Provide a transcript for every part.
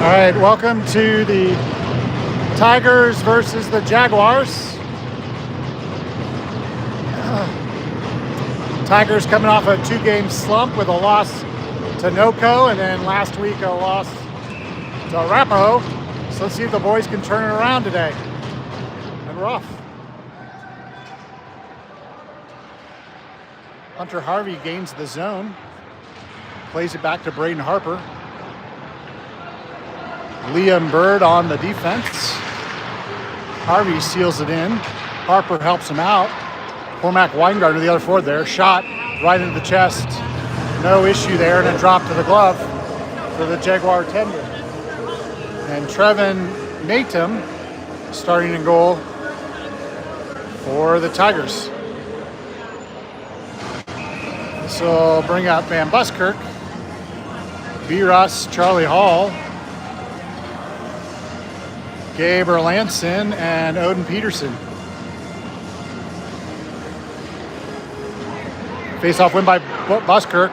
All right, welcome to the Tigers versus the Jaguars. Tigers coming off a 2-game slump with a loss to NoCo, and then last week a loss to Arapahoe. So let's see if the boys can turn it around today. And rough. Hunter Harvey gains the zone, plays it back to Braden Harper. Liam Bird on the defense. Harvey seals it in. Harper helps him out. Cormac Weingartner, the other forward there, shot right into the chest. No issue there, and a drop to the glove for the Jaguar tender. And Trevin Natum starting in goal for the Tigers. This will bring out Van Buskirk, B. Russ, Charlie Hall, Gabe Erlandson, and Odin Peterson. Face-off win by Buskirk.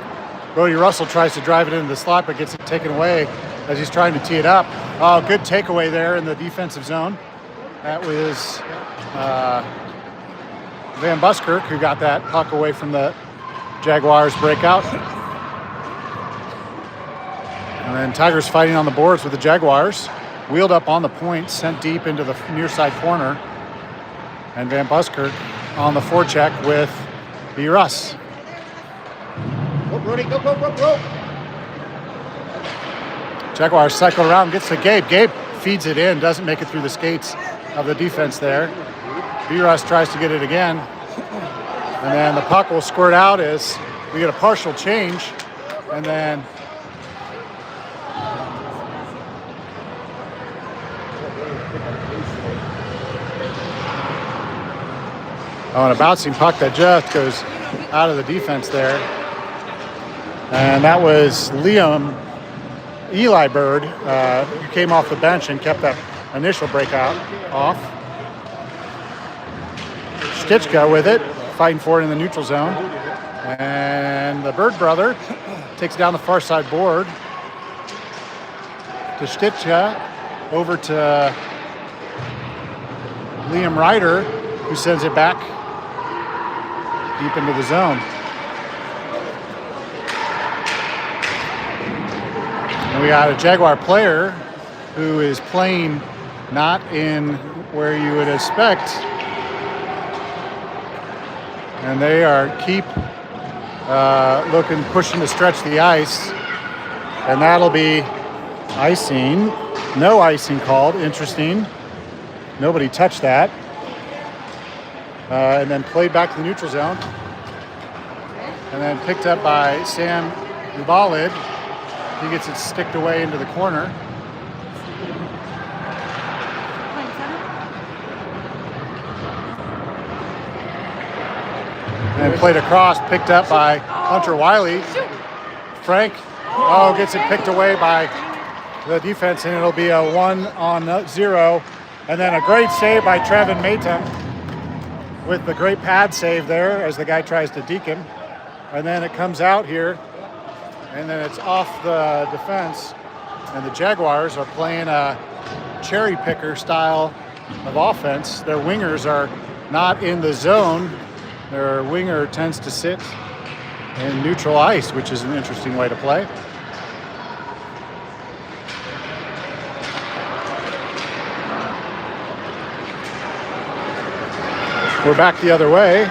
Brody Russell tries to drive it into the slot, but gets it taken away as he's trying to tee it up. Oh, good takeaway there in the defensive zone. That was Van Buskirk who got that puck away from the Jaguars breakout. And then Tigers fighting on the boards with the Jaguars. Wheeled up on the point, sent deep into the near side corner. And Van Buskirk on the forecheck with B. Russ. Go, Brody, go, go, go, go. Jaguars cycle around, gets to Gabe. Gabe feeds it in, doesn't make it through the skates of the defense there. B. Russ tries to get it again. And then the puck will squirt out as we get a partial change. And then on a bouncing puck that just goes out of the defense there. And that was Eli Bird, who came off the bench and kept that initial breakout off. Stichka with it, fighting for it in the neutral zone. And the Bird brother takes it down the far side board to Stichka, over to Liam Ryder, who sends it back deep into the zone. And we got a Jaguar player who is playing not in where you would expect. And they are pushing to stretch the ice. And that'll be icing. No icing called, interesting. Nobody touched that. And then played back to the neutral zone. And then picked up by Sam Ubalid. He gets it sticked away into the corner. And played across, picked up by Hunter Wiley. Frank, gets it picked away by the defense, and it'll be a 1-on-0. And then a great save by Trevin Natum, with the great pad save there as the guy tries to deke him. And then it comes out here, and then it's off the defense. And the Jaguars are playing a cherry picker style of offense. Their wingers are not in the zone. Their winger tends to sit in neutral ice, which is an interesting way to play. We're back the other way.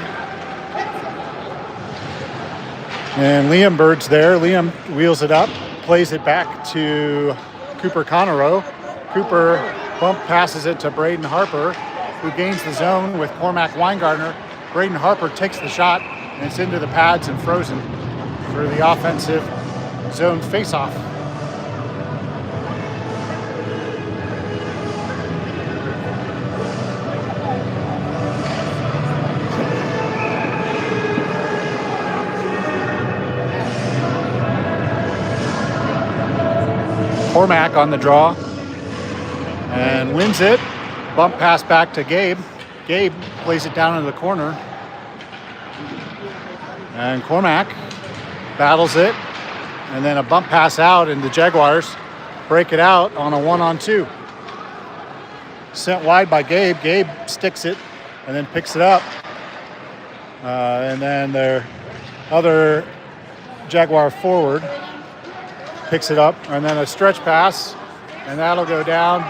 And Liam Bird's there. Liam wheels it up, plays it back to Cooper Conero. Cooper bump passes it to Braden Harper, who gains the zone with Cormac Weingartner. Braden Harper takes the shot, and it's into the pads and frozen for the offensive zone faceoff. Cormac on the draw and wins it. Bump pass back to Gabe. Gabe plays it down into the corner. And Cormac battles it. And then a bump pass out, and the Jaguars break it out on a 1-on-2. Sent wide by Gabe. Gabe sticks it and then picks it up. And then their other Jaguar forward picks it up, and then a stretch pass, and that'll go down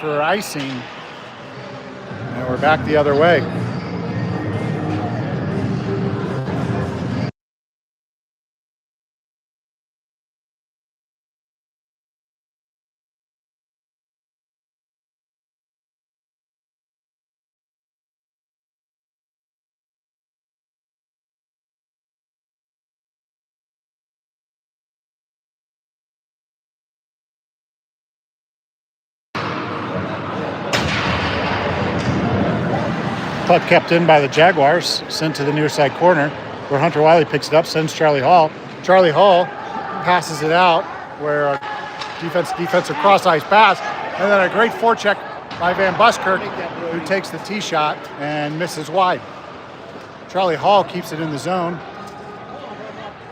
for icing. And we're back the other way. Puck kept in by the Jaguars, sent to the near side corner, where Hunter Wiley picks it up, sends Charlie Hall. Charlie Hall passes it out, where a defensive cross-ice pass, and then a great forecheck by Van Buskirk, who takes the tee shot and misses wide. Charlie Hall keeps it in the zone,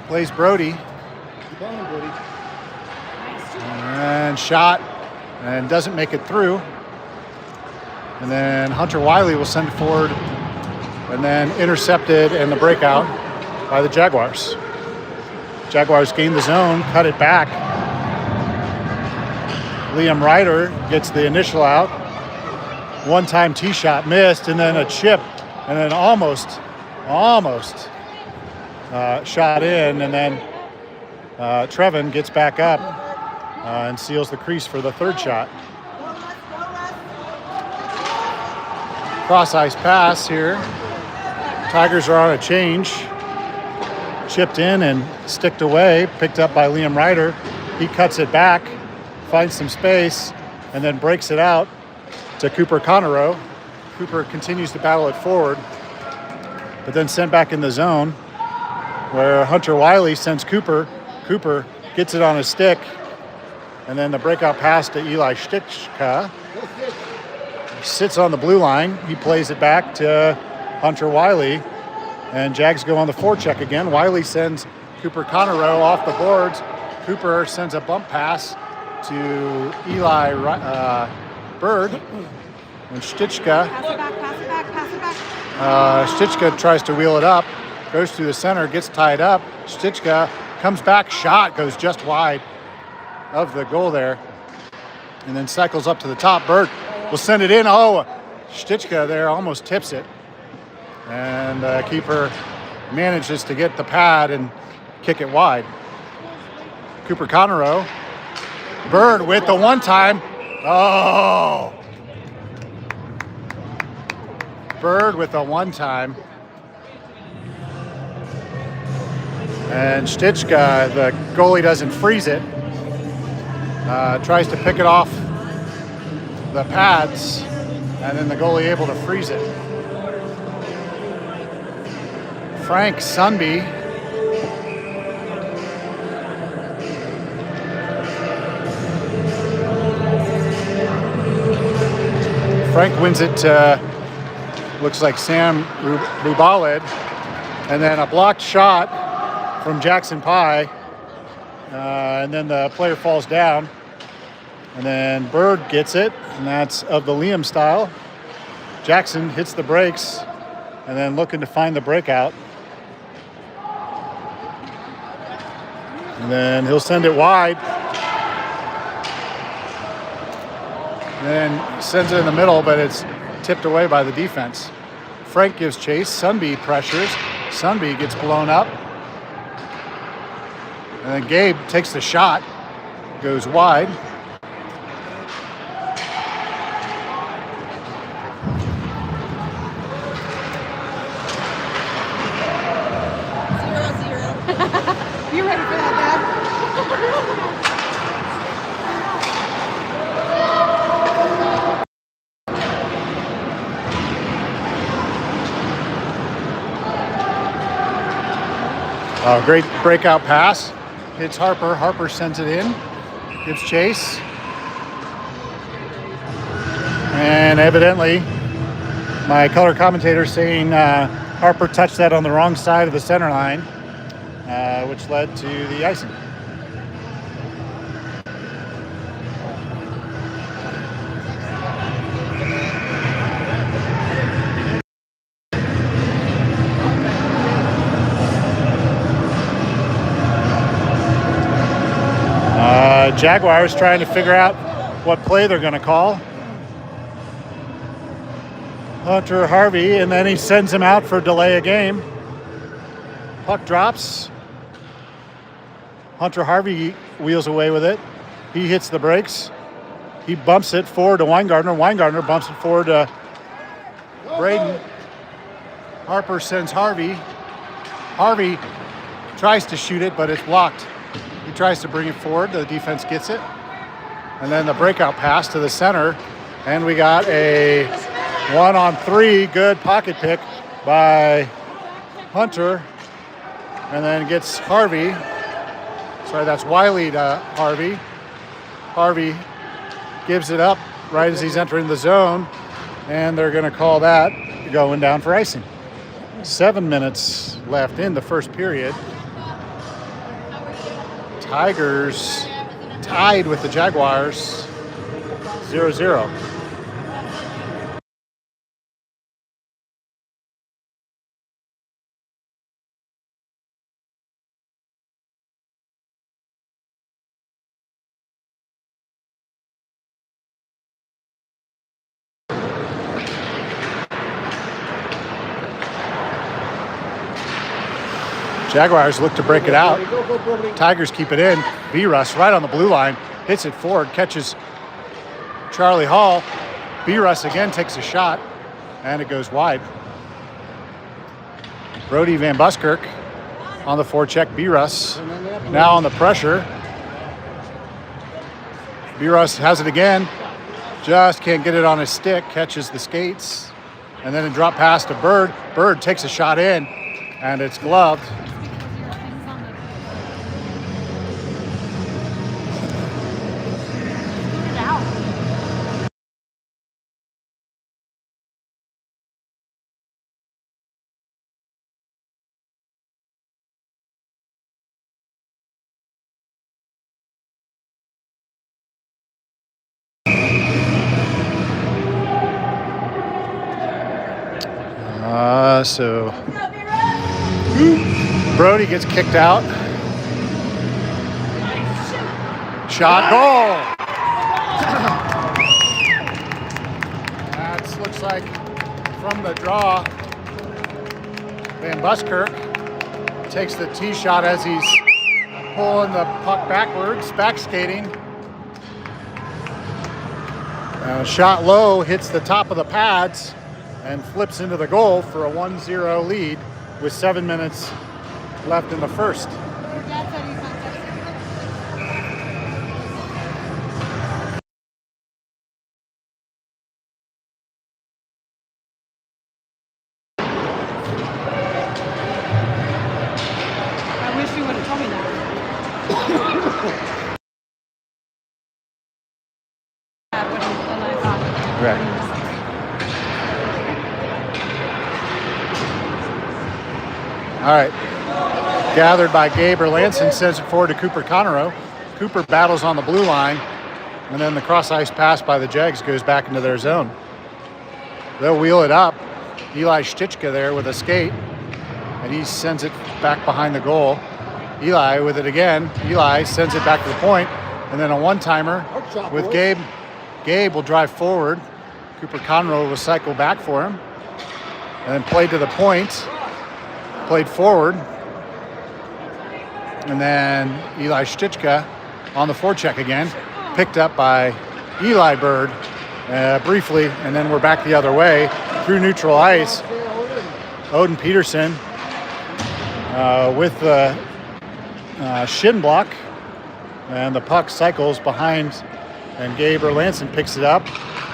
plays Brody, and shot, and doesn't make it through. And then Hunter Wiley will send it forward, and then intercepted in the breakout by the Jaguars. Jaguars gain the zone, cut it back. Liam Ryder gets the initial out. One-time tee shot missed, and then a chip, and then almost shot in, and then Trevin gets back up and seals the crease for the third shot. Cross-ice pass here. Tigers are on a change. Chipped in and sticked away. Picked up by Liam Ryder. He cuts it back, finds some space, and then breaks it out to Cooper Connerow. Cooper continues to battle it forward, but then sent back in the zone, where Hunter Wiley sends Cooper. Cooper gets it on his stick, and then the breakout pass to Eli Stichka. Sits on the blue line. He plays it back to Hunter Wiley, and Jags go on the forecheck again. Wiley sends Cooper Connerow off the boards. Cooper sends a bump pass to Eli Bird, and Stichka. Pass it back. Stichka tries to wheel it up, goes through the center, gets tied up. Stichka comes back, shot goes just wide of the goal there, and then cycles up to the top. Bird will send it in. Oh, Stichka there almost tips it. And the keeper manages to get the pad and kick it wide. Cooper Connerow. Bird with the one-time. Oh! Bird with the one-time. And Stichka, the goalie, doesn't freeze it. Tries to pick it off the pads, and then the goalie able to freeze it. Frank Sunby wins it to, looks like Sam Rubalid, and then a blocked shot from Jackson Pye, and then the player falls down. And then Bird gets it, and that's of the Liam style. Jackson hits the brakes, and then looking to find the breakout. And then he'll send it wide. And then sends it in the middle, but it's tipped away by the defense. Frank gives chase. Sunby pressures. Sunby gets blown up. And then Gabe takes the shot, goes wide. You ready for that, Dad? Great breakout pass. Hits Harper. Harper sends it in. Gives chase. And evidently, my color commentator saying Harper touched that on the wrong side of the center line, which led to the icing. Jaguars trying to figure out what play they're going to call. Hunter Harvey, and then he sends him out for delay of game. Puck drops. Hunter Harvey wheels away with it. He hits the brakes. He bumps it forward to Weingartner. Weingartner bumps it forward to Braden. Harper sends Harvey. Harvey tries to shoot it, but it's blocked. He tries to bring it forward. The defense gets it. And then the breakout pass to the center. And we got a 1-on-3 good pocket pick by Hunter. And then gets Harvey. Sorry, that's Wiley to Harvey. Harvey gives it up right as he's entering the zone. And they're going to call that going down for icing. 7 minutes left in the first period. Tigers tied with the Jaguars 0-0. Jaguars look to break it out. Tigers keep it in. B-Russ right on the blue line. Hits it forward. Catches Charlie Hall. B-Russ again takes a shot. And it goes wide. Brody Van Buskirk on the forecheck. B-Russ now on the pressure. B-Russ has it again. Just can't get it on his stick. Catches the skates. And then a drop pass to Bird. Bird takes a shot in. And it's gloved. So Brody gets kicked out. Shot, goal. That looks like from the draw. Van Buskirk takes the tee shot as he's pulling the puck backwards, back skating. Shot low, hits the top of the pads, and flips into the goal for a 1-0 lead with 7 minutes left in the first. I wish you would have told me that. Right. All right. Gathered by Gabe Erlandson, sends it forward to Cooper Connerow. Cooper battles on the blue line, and then the cross-ice pass by the Jags goes back into their zone. They'll wheel it up. Eli Stichka there with a skate, and he sends it back behind the goal. Eli with it again. Eli sends it back to the point, and then a one-timer with Gabe. Gabe will drive forward. Cooper Conroe will cycle back for him, and then played to the point, played forward, and then Eli Stichka on the forecheck again, picked up by Eli Bird briefly, and then we're back the other way through neutral ice. Odin Peterson with the shin block, and the puck cycles behind, and Gabe Erlandson picks it up.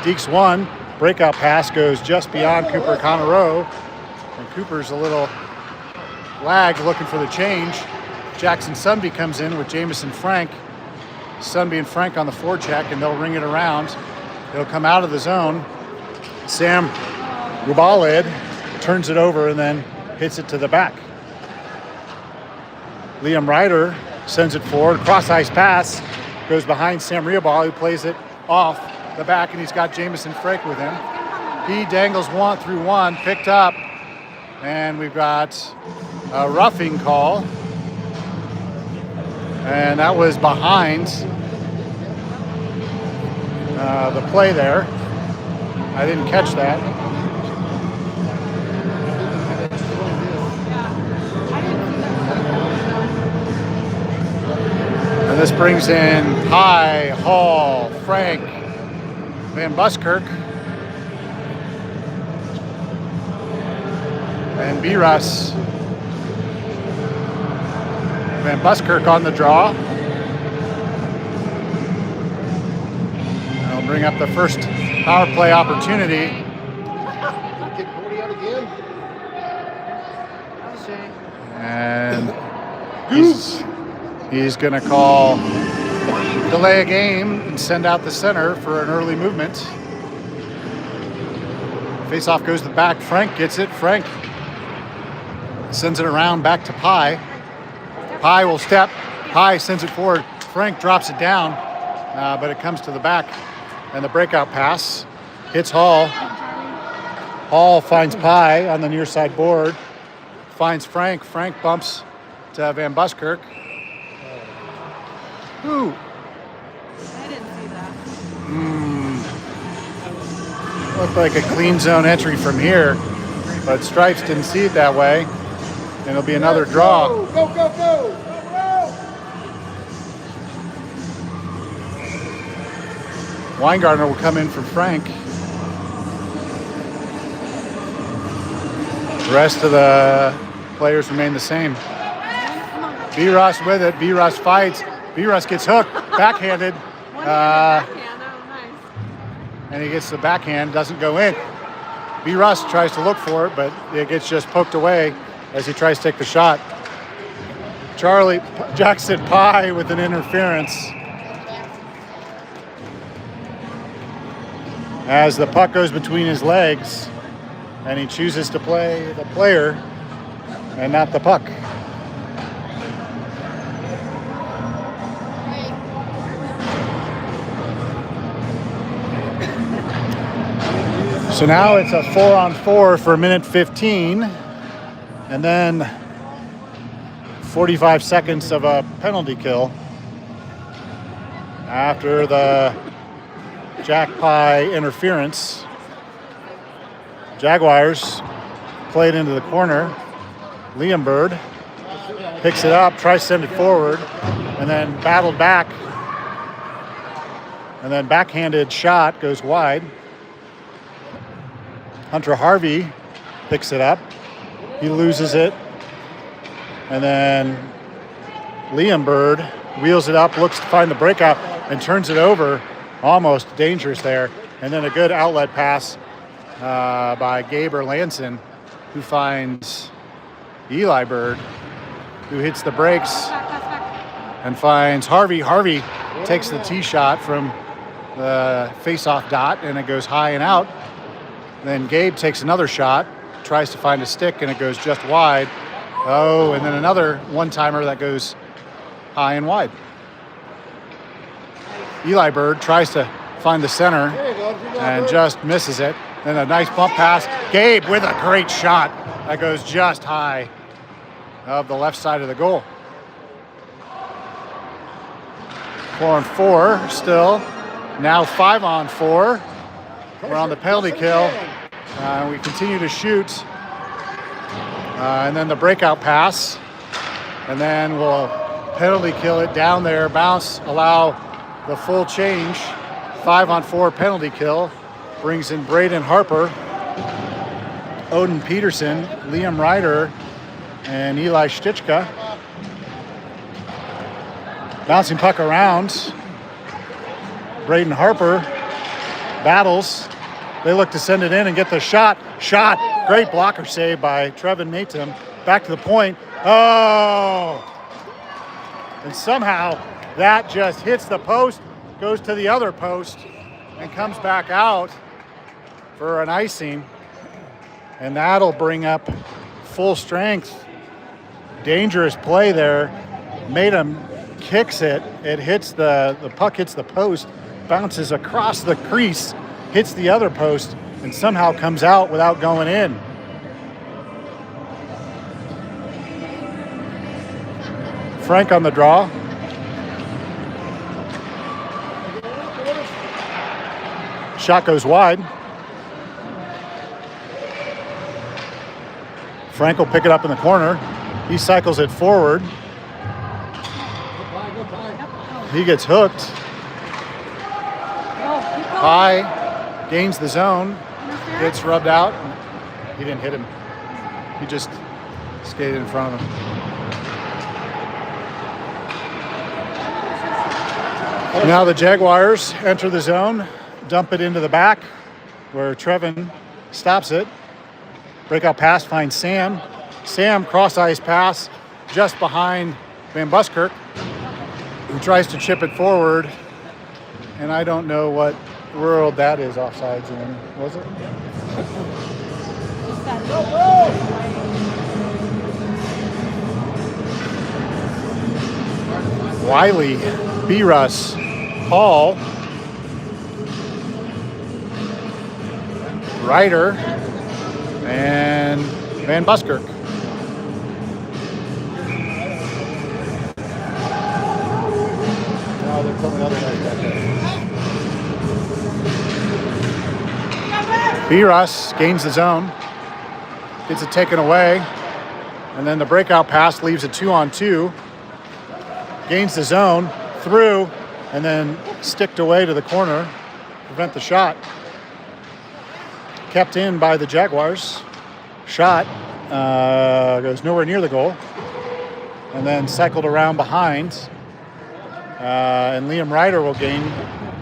Deeks one, breakout pass goes just beyond Cooper Connerow, and Cooper's a little lagged looking for the change. Jackson Sunby comes in with Jamison Frank. Sunby and Frank on the forecheck, and they'll ring it around. They'll come out of the zone. Sam Rubaled turns it over and then hits it to the back. Liam Ryder sends it forward. Cross-ice pass goes behind Sam Riobal, who plays it off the back, and he's got Jamison Frank with him. He dangles 1-through-1, picked up, and we've got a roughing call. And that was behind the play there. I didn't catch that. And this brings in High, Hall, Frank, Van Buskirk, and B-Russ. Van Buskirk on the draw. That'll bring up the first power play opportunity. Kick 40 out again. And he's going to call delay a game and send out the center for an early movement. Face-off goes to the back. Frank gets it. Frank sends it around back to Pye. Pye will step. Pye sends it forward. Frank drops it down, but it comes to the back. And the breakout pass hits Hall. Hall finds Pye on the near side board. Finds Frank. Frank bumps to Van Buskirk. Ooh. I didn't see that. Looked like a clean zone entry from here, but Stripes didn't see it that way. And it'll be another draw. Go, go, go, go. Weingartner will come in for Frank. The rest of the players remain the same. B-Russ with it. B-Russ fights. B-Russ gets hooked, backhanded. And he gets the backhand, doesn't go in. B-Russ tries to look for it, but it gets just poked away as he tries to take the shot. Jackson Pye with an interference. As the puck goes between his legs, and he chooses to play the player and not the puck. So now it's a 4-on-4 for a minute 15, and then 45 seconds of a penalty kill after the Jack Pye interference. Jaguars played into the corner. Liam Bird picks it up, tries to send it forward, and then battled back. And then backhanded shot goes wide. Hunter Harvey picks it up. He loses it. And then Liam Bird wheels it up, looks to find the breakout, and turns it over. Almost dangerous there. And then a good outlet pass by Gabe Erlandson, who finds Eli Bird, who hits the brakes and finds Harvey. Harvey takes the tee shot from the face-off dot, and it goes high and out. Then Gabe takes another shot, tries to find a stick, and it goes just wide. Oh, and then another one-timer that goes high and wide. Eli Bird tries to find the center and just misses it. Then a nice bump pass. Gabe with a great shot that goes just high of the left side of the goal. 4-on-4 still. Now 5-on-4. We're on the penalty kill. We continue to shoot. And then the breakout pass. And then we'll penalty kill it down there, bounce, allow the full change. 5-on-4 penalty kill. Brings in Braden Harper, Odin Peterson, Liam Ryder, and Eli Stichka. Bouncing puck around. Braden Harper battles. They look to send it in and get the shot. Great blocker save by Trevin Matum. Back to the point. Oh! And somehow that just hits the post, goes to the other post, and comes back out for an icing. And that'll bring up full strength. Dangerous play there. Matum kicks it. It hits the puck hits the post, bounces across the crease, hits the other post, and somehow comes out without going in. Frank on the draw. shot goes wide. Frank will pick it up in the corner. He cycles it forward. He gets hooked. High, gains the zone, gets rubbed out. He didn't hit him. He just skated in front of him. Now the Jaguars enter the zone, dump it into the back where Trevin stops it. Breakout pass finds Sam. Sam cross-ice pass just behind Van Buskirk, who tries to chip it forward. And I don't know what world that is offsides in. Was it? Wiley, B-Russ, Hall, Ryder, and Van Buskirk. Now there's some other guys back there. B-Russ gains the zone, gets it taken away, and then the breakout pass leaves a 2-on-2. Gains the zone, through, and then sticked away to the corner, prevent the shot. Kept in by the Jaguars. Shot goes nowhere near the goal, and then cycled around behind. And Liam Ryder will gain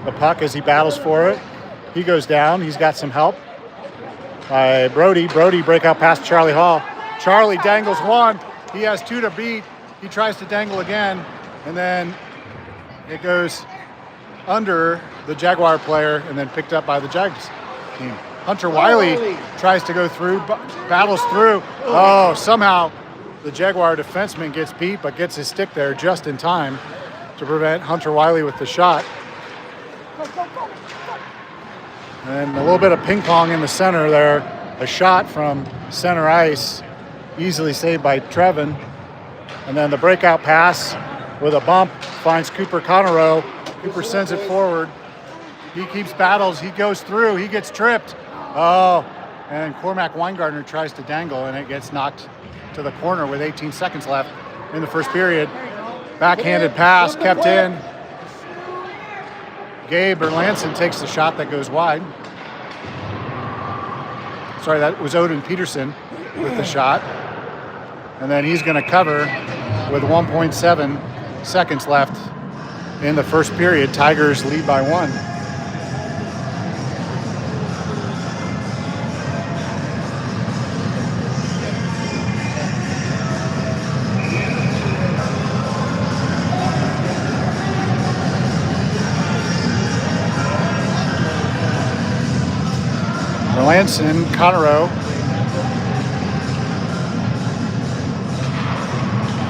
the puck as he battles for it. He goes down. He's got some help by Brody. Brody breakout pass to Charlie Hall. Charlie dangles one. He has two to beat. He tries to dangle again, and then it goes under the Jaguar player and then picked up by the Jags team. Hunter Wiley tries to go through, battles through. Oh, somehow the Jaguar defenseman gets beat, but gets his stick there just in time to prevent Hunter Wiley with the shot. And a little bit of ping pong in the center there. A shot from center ice, easily saved by Trevin. And then the breakout pass with a bump finds Cooper Connerow. Cooper sends it forward. He keeps battles. He goes through. He gets tripped. Oh, and Cormac Weingartner tries to dangle, and it gets knocked to the corner with 18 seconds left in the first period. Backhanded pass kept in. Gabe Erlandson takes the shot that goes wide. Sorry, that was Odin Peterson with the shot. And then he's going to cover with 1.7 seconds left in the first period. Tigers lead by 1. Erlandson, Connerow.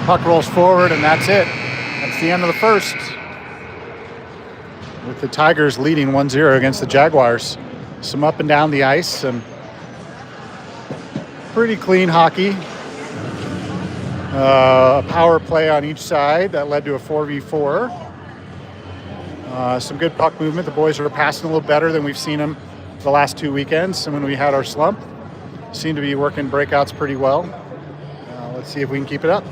Puck rolls forward, and that's it. That's the end of the first. With the Tigers leading 1-0 against the Jaguars. Some up and down the ice, some pretty clean hockey. A power play on each side that led to a 4v4. Some good puck movement. The boys are passing a little better than we've seen them the last 2 weekends. And when we had our slump, seem to be working breakouts pretty well. Let's see if we can keep it up.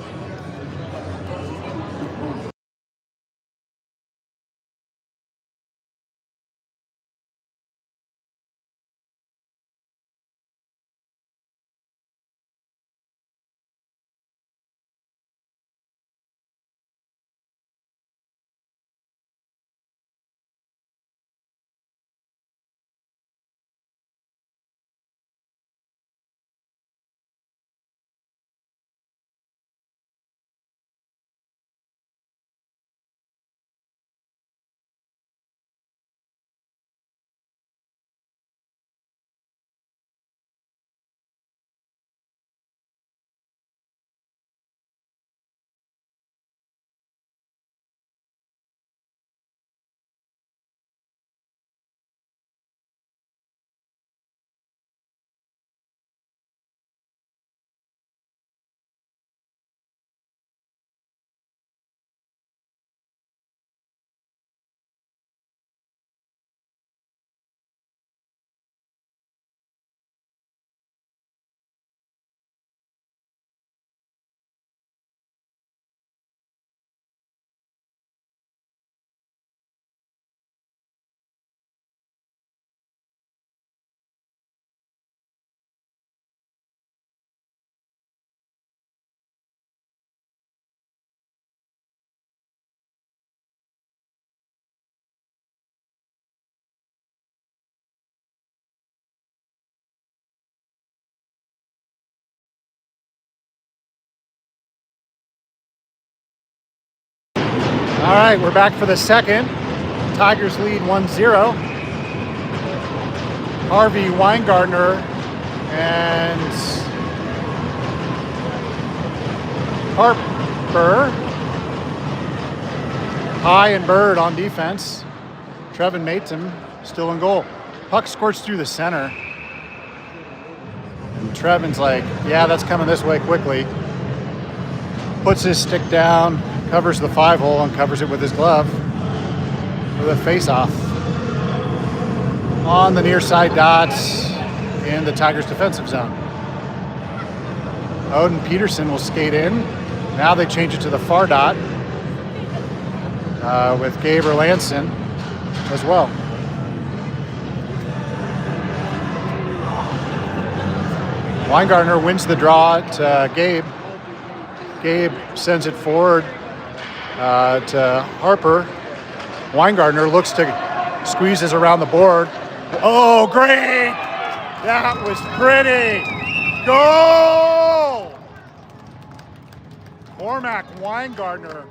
All right, we're back for the second. Tigers lead 1-0. Harvey, Weingartner, and Harper. High and Bird on defense. Trevin Maton still in goal. Puck squirts through the center. And Trevin's like, yeah, that's coming this way quickly. Puts his stick down, covers the 5-hole, and covers it with his glove for the face-off. On the near side dots in the Tigers' defensive zone. Odin Peterson will skate in. Now they change it to the far dot with Gabe Erlandson as well. Weingartner wins the draw to Gabe. Gabe sends it forward to Harper. Weingartner looks to squeezes around the board. Oh, great! That was pretty. Goal! Cormac Weingartner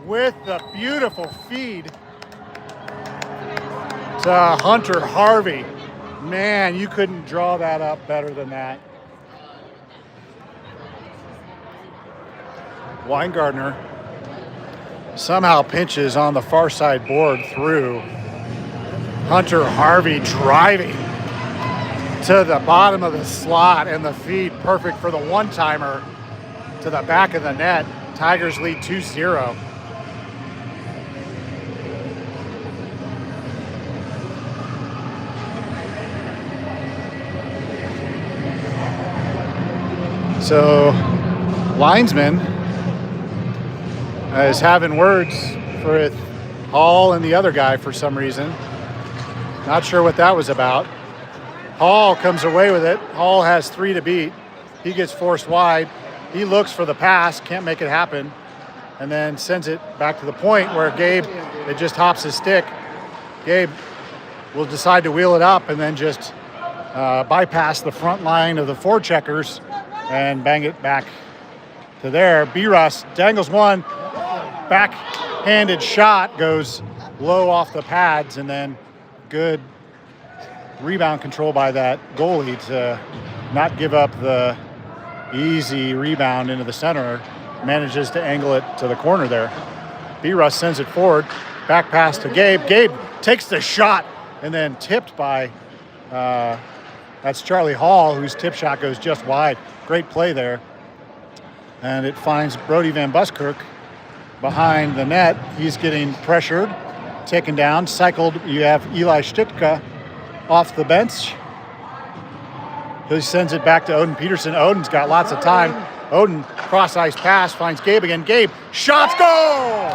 with the beautiful feed to Hunter Harvey. Man, you couldn't draw that up better than that. Weingartner somehow pinches on the far side board through. Hunter Harvey driving to the bottom of the slot, and the feed perfect for the one-timer to the back of the net. Tigers lead 2-0. So, linesman is having words with Hall and the other guy for some reason. Not sure what that was about. Hall comes away with it. Hall has 3 to beat. He gets forced wide. He looks for the pass, can't make it happen, and then sends it back to the point where Gabe, it just hops his stick. Gabe will decide to wheel it up and then just bypass the front line of the forecheckers and bang it back to there. B-Russ dangles one. Backhanded shot goes low off the pads, and then good rebound control by that goalie to not give up the easy rebound into the center. Manages to angle it to the corner there. B-Russ sends it forward. Back pass to Gabe. Gabe takes the shot and then tipped by, that's Charlie Hall, whose tip shot goes just wide. Great play there. And it finds Brody Van Buskirk behind the net. He's getting pressured, taken down, cycled. You have Eli Stitka off the bench. He sends it back to Odin Peterson. Odin's got lots of time. Odin, cross-ice pass, finds Gabe again. Gabe, shots, goal!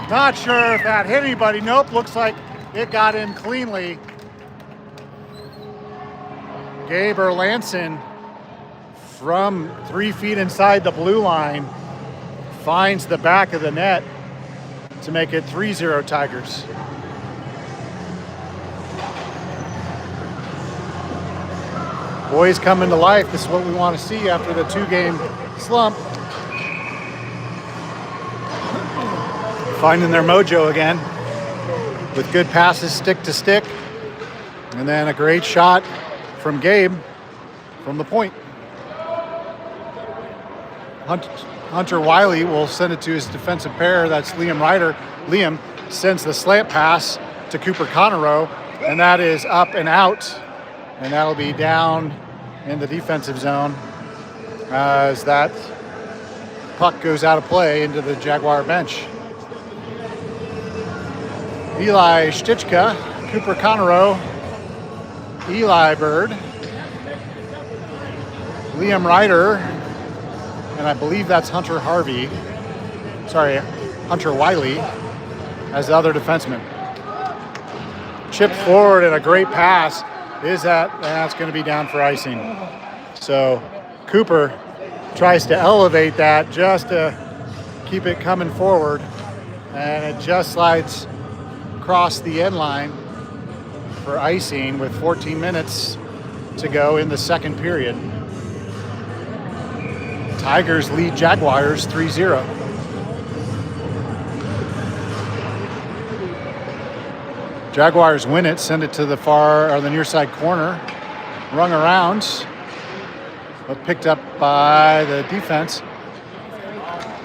Not sure if that hit anybody. Nope, looks like it got in cleanly. Gabe Erlandson from 3 feet inside the blue line finds the back of the net to make it 3-0 Tigers. Boys coming to life. This is what we want to see after the 2-game slump. Finding their mojo again with good passes stick to stick. And then a great shot from Gabe from the point. Hunter Wiley will send it to his defensive pair. That's Liam Ryder. Liam sends the slant pass to Cooper Connerow, and that is up and out. And that'll be down in the defensive zone as that puck goes out of play into the Jaguar bench. Eli Stichka, Cooper Connerow, Eli Bird, Liam Ryder, and I believe that's Hunter Wiley as the other defenseman. Chipped forward and a great pass. That's going to be down for icing. So Cooper tries to elevate that just to keep it coming forward, and it just slides across the end line for icing with 14 minutes to go in the second period. Tigers lead Jaguars 3-0. Jaguars win it, send it to the far or the near side corner, rung around, but picked up by the defense.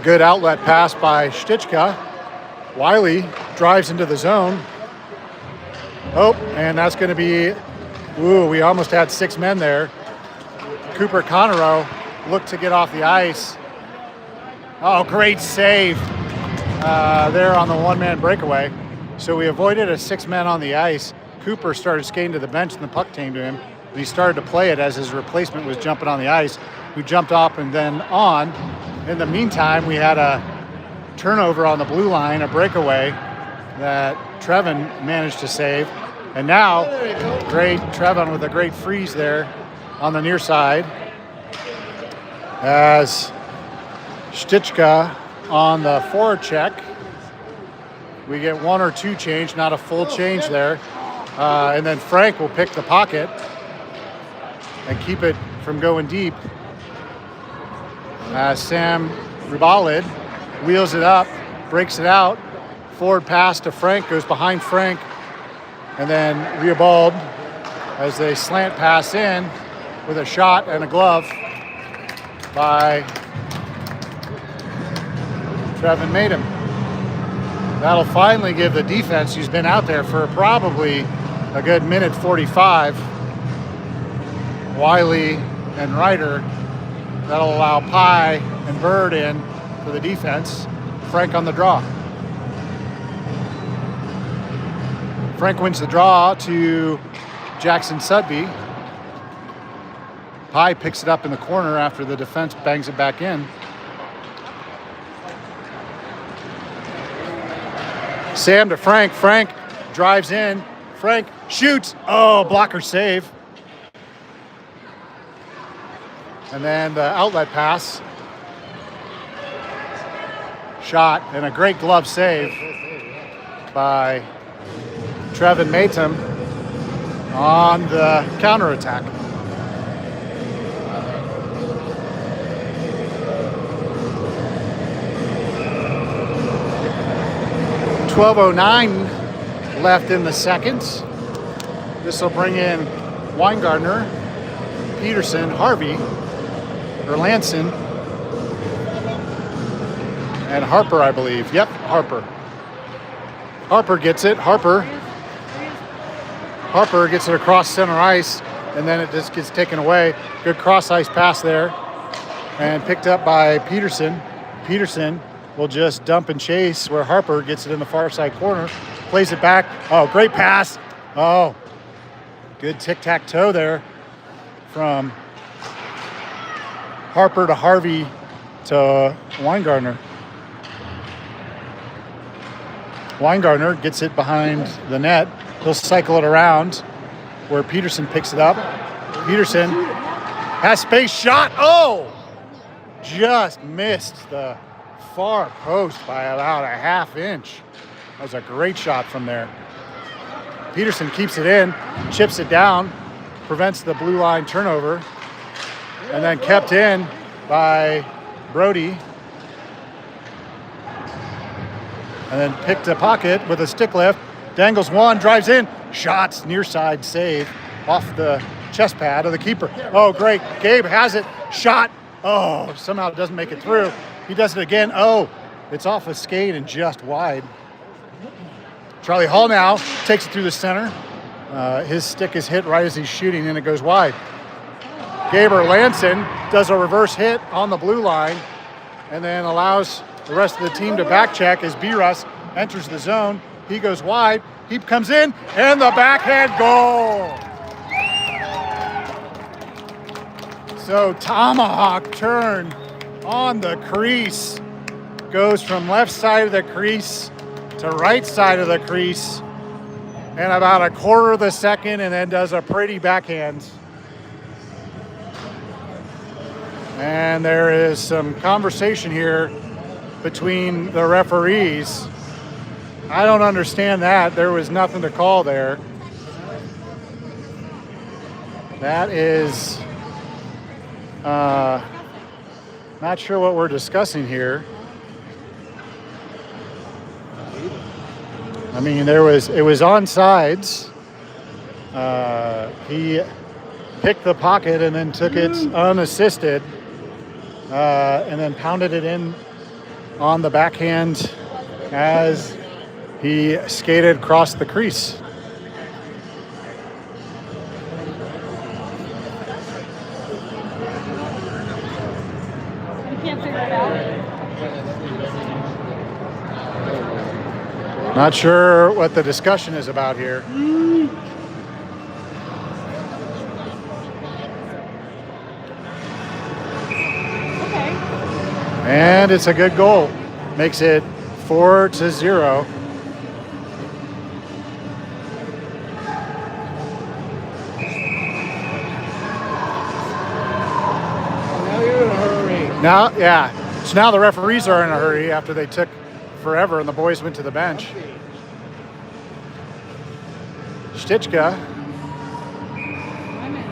Good outlet pass by Stichka. Wiley drives into the zone. Oh, and that's going to be, we almost had 6 men there. Cooper Conroe looked to get off the ice. Oh, great save there on the one-man breakaway. So we avoided a 6 men on the ice. Cooper started skating to the bench and the puck came to him. And he started to play it as his replacement was jumping on the ice, who jumped off and then on. In the meantime, we had a turnover on the blue line, a breakaway that Trevin managed to save. And now, great Trevin with a great freeze there on the near side as Stichka on the forward check. We get 1 or 2 change, not a full change there. And then Frank will pick the pocket and keep it from going deep. Sam Ribalid wheels it up, breaks it out. Forward pass to Frank, goes behind Frank. And then Ribalid as they slant pass in with a shot and a glove by Trevin Matum. That'll finally give the defense, who's been out there for probably a good minute 45, Wiley and Ryder, that'll allow Pye and Bird in for the defense. Frank on the draw. Frank wins the draw to Jackson Sudby. Pye picks it up in the corner after the defense bangs it back in. Sam to Frank. Frank drives in. Frank shoots. Oh, blocker save. And then the outlet pass. Shot and a great glove save by Trevin Matum on the counterattack. .1209 left in the second. This will bring in Weingartner, Peterson, Harvey, or Lanson, and Harper, I believe. Yep, Harper. Harper gets it. Harper gets it across center ice, and then it just gets taken away. Good cross ice pass there, and picked up by Peterson. Peterson will just dump and chase where Harper gets it in the far side corner, plays it back. Oh, great pass. Oh, good tic-tac-toe there from Harper to Harvey to Weingartner. Weingartner gets it behind the net. He'll cycle it around where Peterson picks it up. Peterson has space, shot. Oh, just missed the far post by about a half inch. That was a great shot from there. Peterson keeps it in, chips it down, prevents the blue line turnover, and then kept in by Brody. And then picked a pocket with a stick lift, dangles one, drives in, shots, near side save off the chest pad of the keeper. Oh, great. Gabe has it, shot. Oh, somehow it doesn't make it through. He does it again. Oh, it's off a skate and just wide. Charlie Hall now takes it through the center. His stick is hit right as he's shooting and it goes wide. Gaber Lanson does a reverse hit on the blue line and then allows the rest of the team to back check as B-Russ enters the zone. He goes wide, he comes in, and the backhand goal. So tomahawk turn on the crease. Goes from left side of the crease to right side of the crease in about a quarter of the second, and then does a pretty backhand. And there is some conversation here between the referees. I don't understand that. There was nothing to call there. That is not sure what we're discussing here. I mean, it was onsides. He picked the pocket and then took it unassisted, and then pounded it in on the backhand as he skated across the crease. You can't figure it out. Not sure what the discussion is about here. Okay. And it's a good goal. Makes it 4-0. Now you're in a hurry. Now, yeah. So now the referees are in a hurry after they took forever and the boys went to the bench. Stichka. I'm in.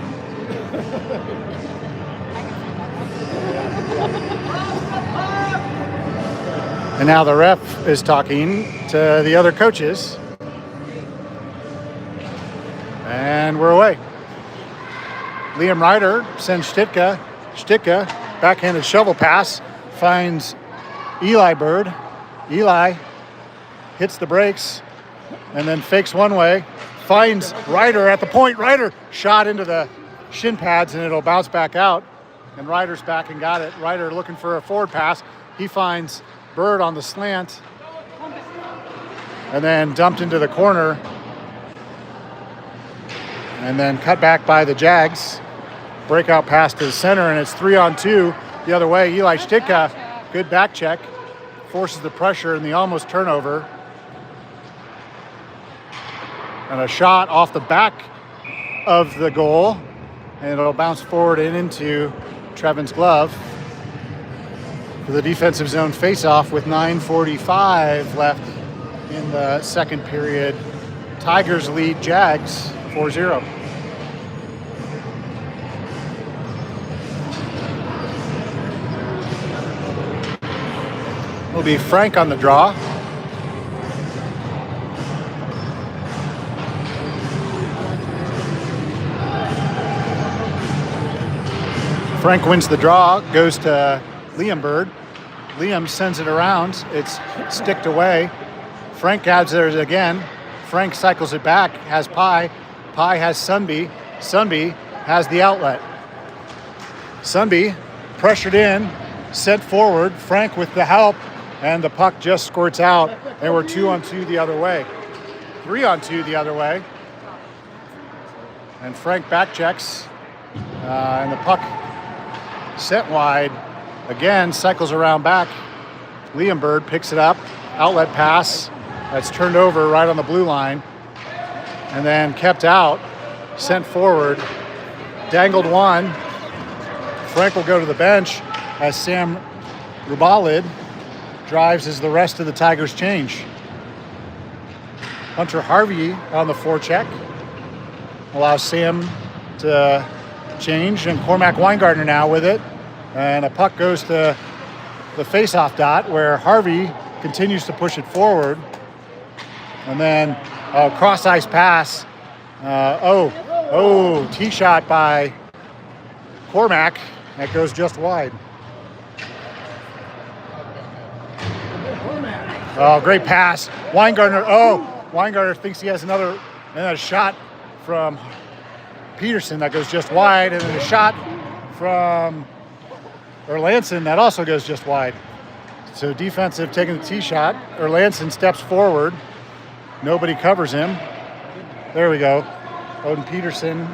And now the ref is talking to the other coaches. And we're away. Liam Ryder sends Stichka backhanded shovel pass, finds Eli Bird. Eli hits the brakes and then fakes one way, finds Ryder at the point. Ryder shot into the shin pads and it'll bounce back out. And Ryder's back and got it. Ryder looking for a forward pass. He finds Bird on the slant and then dumped into the corner and then cut back by the Jags. Breakout pass to the center and it's 3-on-2 the other way. Eli Stichka, good back check, forces the pressure and the almost turnover. And a shot off the back of the goal and it'll bounce forward and into Trevin's glove for the defensive zone faceoff with 9:45 left in the second period. Tigers lead Jags 4-0. It'll be Frank on the draw. Frank wins the draw, goes to Liam Bird. Liam sends it around. It's sticked away. Frank adds it again. Frank cycles it back, has Pye. Pye has Sunby. Sunby has the outlet. Sunby pressured in, sent forward. Frank with the help, and the puck just squirts out. And we're 2-on-2 the other way. 3-on-2 the other way. And Frank back checks, and the puck sent wide. Again, cycles around back. Liam Bird picks it up. Outlet pass. That's turned over right on the blue line. And then kept out. Sent forward. Dangled one. Frank will go to the bench as Sam Rubalid drives as the rest of the Tigers change. Hunter Harvey on the forecheck. Allows Sam to change, and Cormac Weingartner now with it. And a puck goes to the face-off dot where Harvey continues to push it forward. And then a cross-ice pass. Tee shot by Cormac. That goes just wide. Oh, great pass. Weingartner thinks he has another, and a shot from Peterson that goes just wide, and then a shot from Erlandson that also goes just wide. So defensive taking the tee shot. Erlandson steps forward. Nobody covers him. There we go. Odin Peterson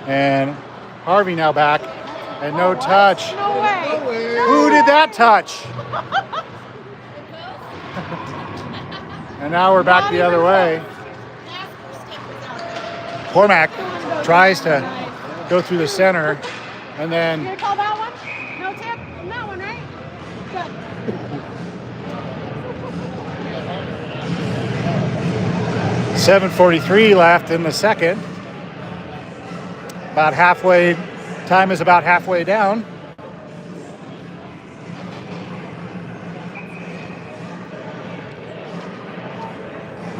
and Harvey now back, and no touch. No way. Who did that touch? And now we're back the other way. Cormac tries to go through the center, and then You gonna call that one? No tip on that one, right? Good. 7:43 left in the second. About halfway, time is about halfway down.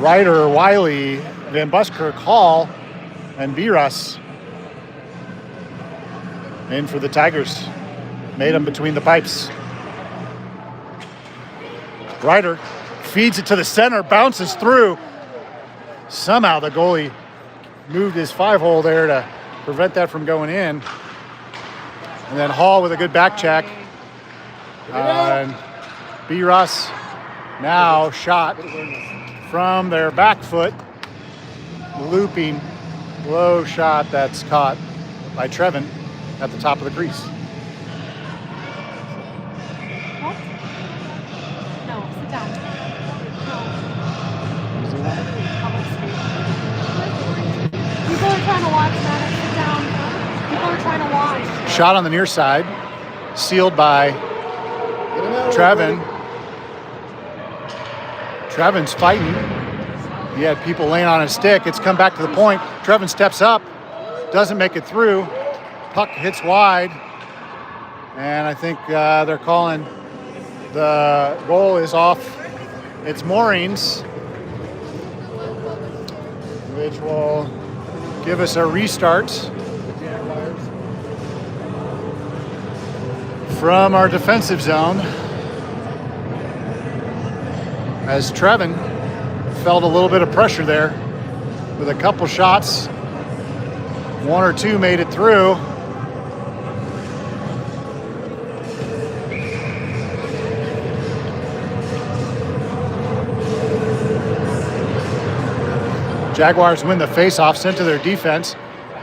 Ryder, Wiley, Van Buskirk, Hall, and Virus in for the Tigers. Made them between the pipes. Ryder feeds it to the center, bounces through. Somehow the goalie moved his 5-hole there to prevent that from going in. And then Hall with a good back check. And B-Russ now shot from their back foot. Looping low shot that's caught by Trevin at the top of the crease. What? No, sit down. People are trying to watch that. Sit down. People are trying to watch. Shot on the near side, sealed by Trevin. Trevin's fighting. He had people laying on his stick. It's come back to the point. Trevin steps up, doesn't make it through. Puck hits wide. And I think they're calling the goal is off its moorings, which will give us a restart from our defensive zone, as Trevin felt a little bit of pressure there with a couple shots. One or two made it through. Jaguars win the faceoff, sent to their defense.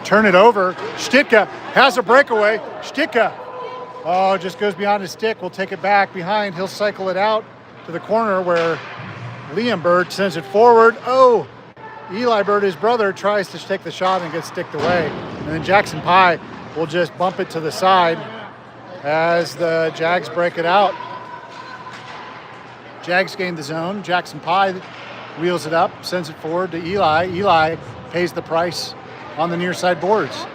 Turn it over. Stitka has a breakaway. Stitka, just goes behind his stick. We'll take it back behind. He'll cycle it out to the corner where Liam Bird sends it forward. Eli Bird, his brother, tries to take the shot and gets sticked away. And then Jackson Pye will just bump it to the side as the Jags break it out. Jags gain the zone. Jackson Pye wheels it up, sends it forward to Eli. Eli pays the price on the near side boards.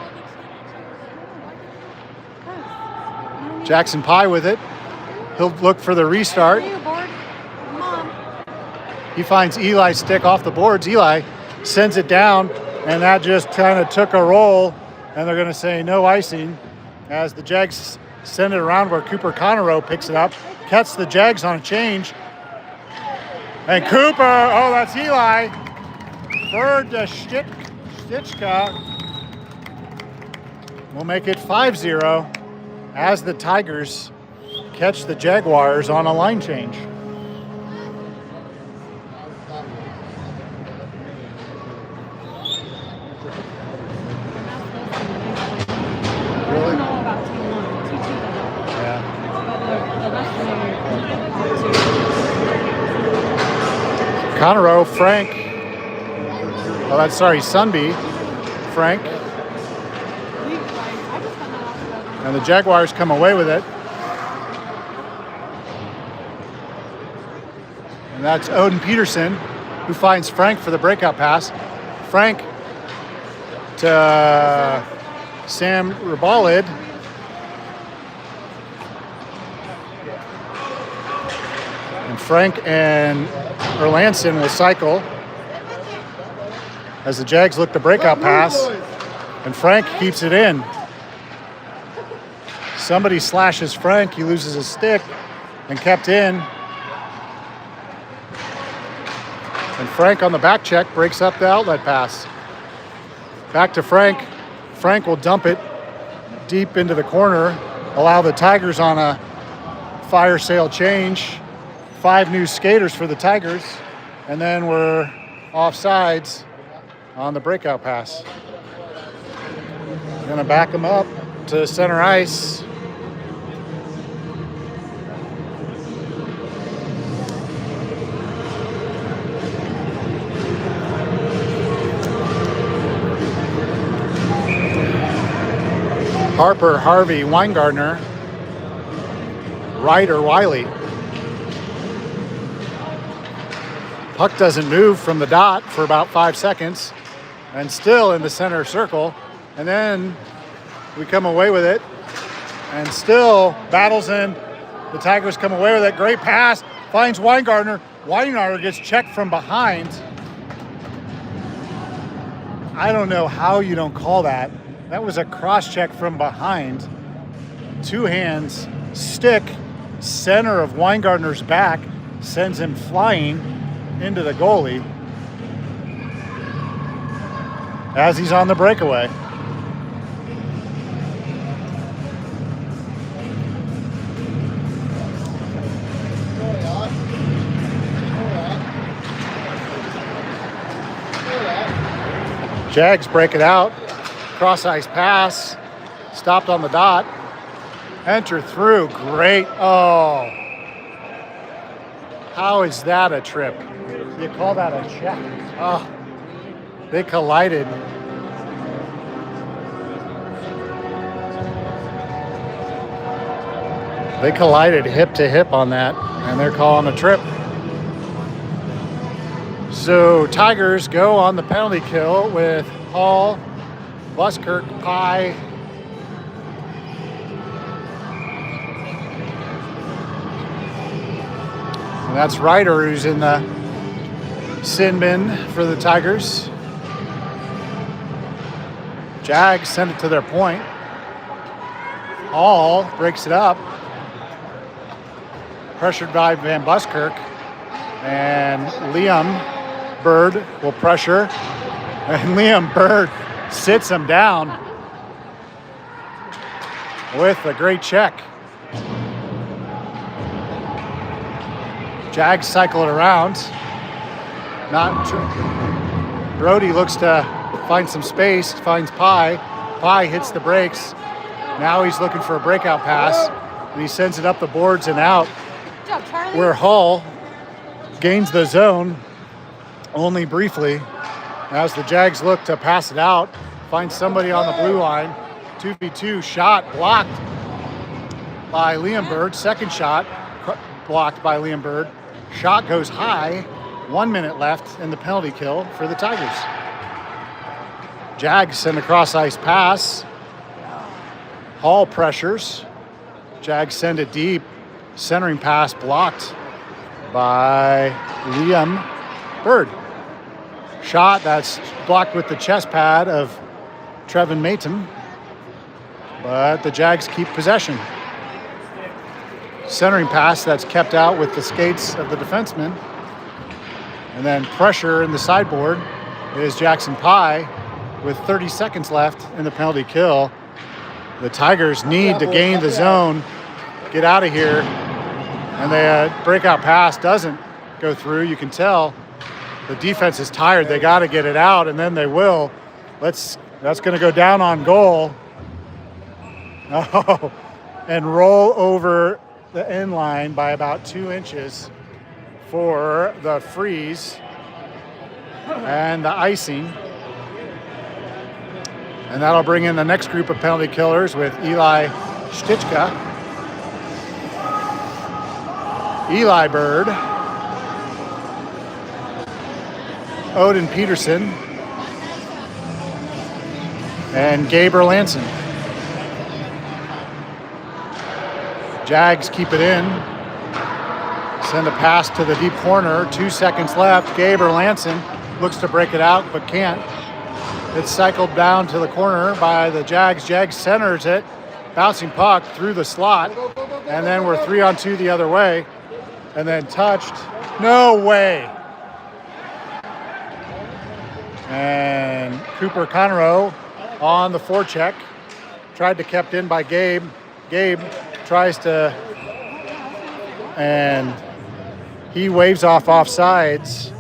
Jackson Pye with it. He'll look for the restart. He finds Eli's stick off the boards. Eli sends it down, and that just kind of took a roll, and they're going to say no icing as the Jags send it around where Cooper Conroe picks it up, catches the Jags on a change. And Cooper, that's Eli. Third to Stichka. We'll make it 5-0 as the Tigers catch the Jaguars on a line change. Really? Conroe, Frank. Sunby, Frank. And the Jaguars come away with it. And that's Odin Peterson, who finds Frank for the breakout pass. Frank to Sam Ribalid. And Frank and Erlandson will cycle as the Jags look to breakout pass, and Frank keeps it in. Somebody slashes Frank, he loses his stick, and kept in. And Frank on the back check breaks up the outlet pass. Back to Frank. Frank will dump it deep into the corner, allow the Tigers on a fire sale change. 5 new skaters for the Tigers, and then we're offsides on the breakout pass. Gonna back them up to center ice. Harper, Harvey, Weingardner, Ryder, Wiley. Puck doesn't move from the dot for about 5 seconds, and still in the center circle. And then we come away with it, and still battles in. The Tigers come away with it. Great pass, finds Weingardner. Weingardner gets checked from behind, I don't know how you don't call that. That was a cross check from behind. Two hands, stick, center of Weingartner's back, sends him flying into the goalie as he's on the breakaway. Jags break it out. Cross ice pass. Stopped on the dot. Enter through. Great. Oh. How is that a trip? You call that a check? Oh. They collided. They collided hip to hip on that, and they're calling a trip. So Tigers go on the penalty kill with Hall, Buskirk, Pye. And that's Ryder who's in the sin bin for the Tigers. Jags send it to their point. Hall breaks it up. Pressured by Van Buskirk. And Liam Bird will pressure, and Liam Bird sits him down with a great check. Jags cycle it around. Brody looks to find some space, finds Pye. Pye hits the brakes. Now he's looking for a breakout pass, and he sends it up the boards and out. Good job, Charlie. Where Hall gains the zone only briefly as the Jags look to pass it out, find somebody on the blue line. 2v2 shot blocked by Liam Bird. Second shot blocked by Liam Bird. Shot goes high. 1 minute left in the penalty kill for the Tigers. Jags send a cross ice pass. Hall pressures. Jags send it deep. Centering pass blocked by Liam Bird. Shot that's blocked with the chest pad of Trevin Maton, but the Jags keep possession. Centering pass that's kept out with the skates of the defenseman. And then pressure in the sideboard is Jackson Pye with 30 seconds left in the penalty kill. The Tigers need to gain the zone, get out of here, and the breakout pass doesn't go through. You can tell the defense is tired. They got to get it out, and then they will. That's going to go down on goal. Oh, and roll over the end line by about 2 inches for the freeze and the icing. And that'll bring in the next group of penalty killers with Eli Stichka, Eli Bird, Odin Peterson, and Gabe Erlandson. Jags keep it in. Send a pass to the deep corner. 2 seconds left. Gabe Erlandson looks to break it out, but can't. It's cycled down to the corner by the Jags. Jags centers it. Bouncing puck through the slot. And then we're 3-on-2 the other way. And then touched. No way. And Cooper Conroe on the forecheck. Tried to kept in by Gabe. Gabe tries to, and he waves off offsides.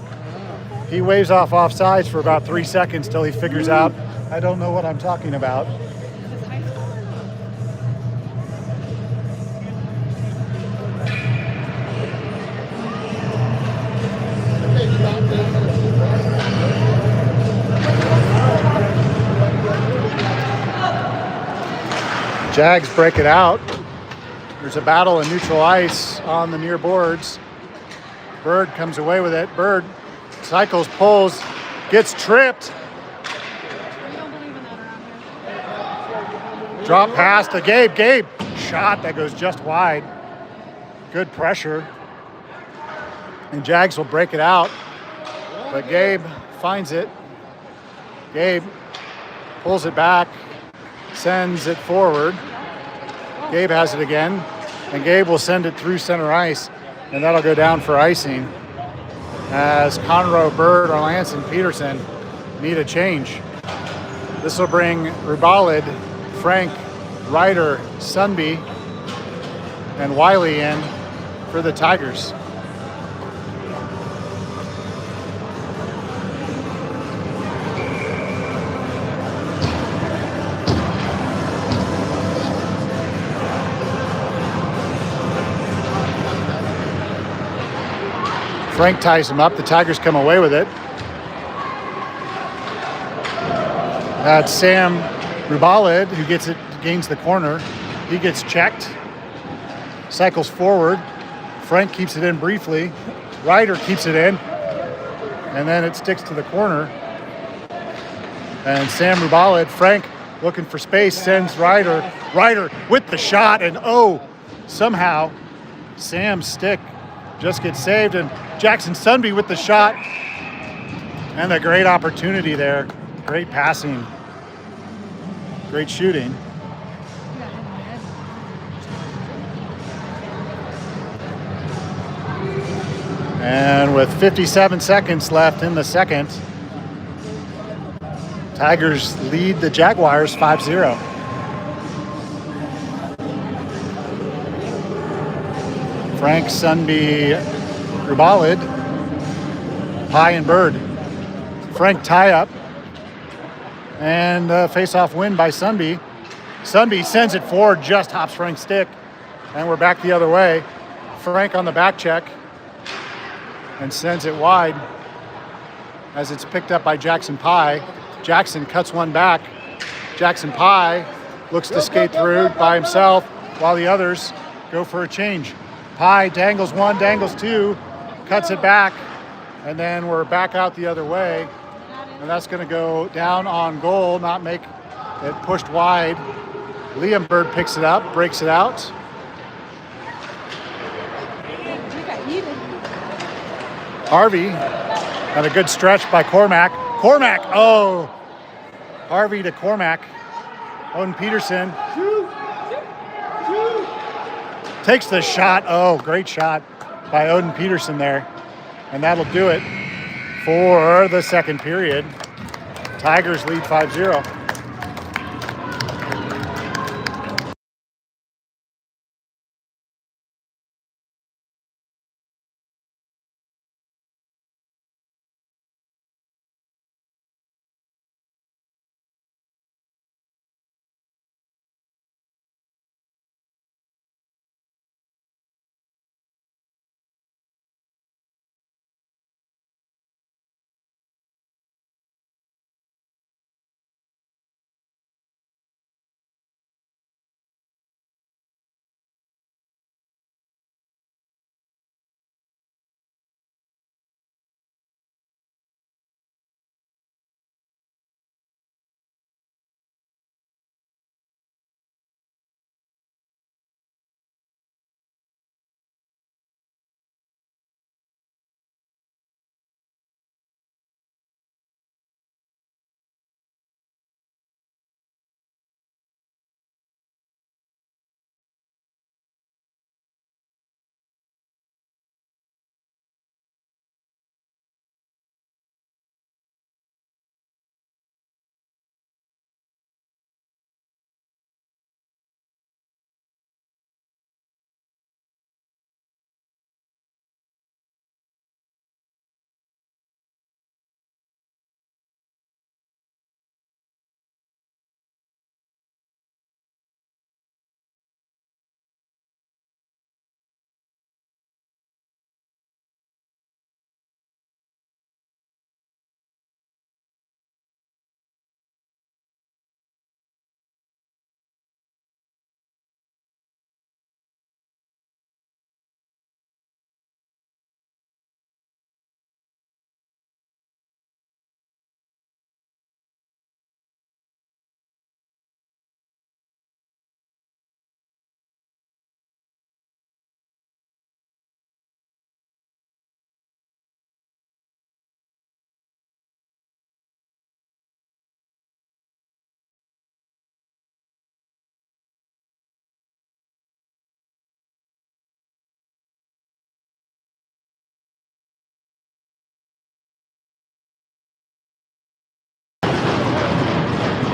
He waves off offsides for about 3 seconds till he figures out, I don't know what I'm talking about. Jags break it out. There's a battle in neutral ice on the near boards. Bird comes away with it. Bird cycles, pulls, gets tripped. We don't believe in that around here. Drop pass to Gabe. Gabe, shot that goes just wide. Good pressure. And Jags will break it out. But Gabe finds it. Gabe pulls it back, sends it forward. Gabe has it again, and Gabe will send it through center ice, and that'll go down for icing as Conroe, Bird, Arlance, and Peterson need a change. This will bring Rubalid, Frank, Ryder, Sunby, and Wiley in for the Tigers. Frank ties him up. The Tigers come away with it. That's Sam Rubalid who gets it, gains the corner. He gets checked, cycles forward. Frank keeps it in briefly. Ryder keeps it in, and then it sticks to the corner. And Sam Rubalid, Frank looking for space, sends Ryder. Ryder with the shot, and somehow Sam's stick just gets saved, and Jackson Sunby with the shot. And a great opportunity there. Great passing. Great shooting. And with 57 seconds left in the second, Tigers lead the Jaguars 5-0. Frank, Sunby, Rubalid, Pye, and Bird. Frank tie up, and face-off win by Sunby. Sunby sends it forward, just hops Frank's stick, and we're back the other way. Frank on the back check and sends it wide as it's picked up by Jackson Pye. Jackson cuts one back. Jackson Pye looks to skate through by himself while the others go for a change. Pye dangles one, dangles two, cuts it back, and then we're back out the other way. And that's going to go down on goal, not make it pushed wide. Liam Bird picks it up, breaks it out. Harvey had a good stretch by Cormac. Harvey to Cormac. Owen Peterson takes the shot. Great shot by Odin Peterson there. And that'll do it for the second period. Tigers lead 5-0.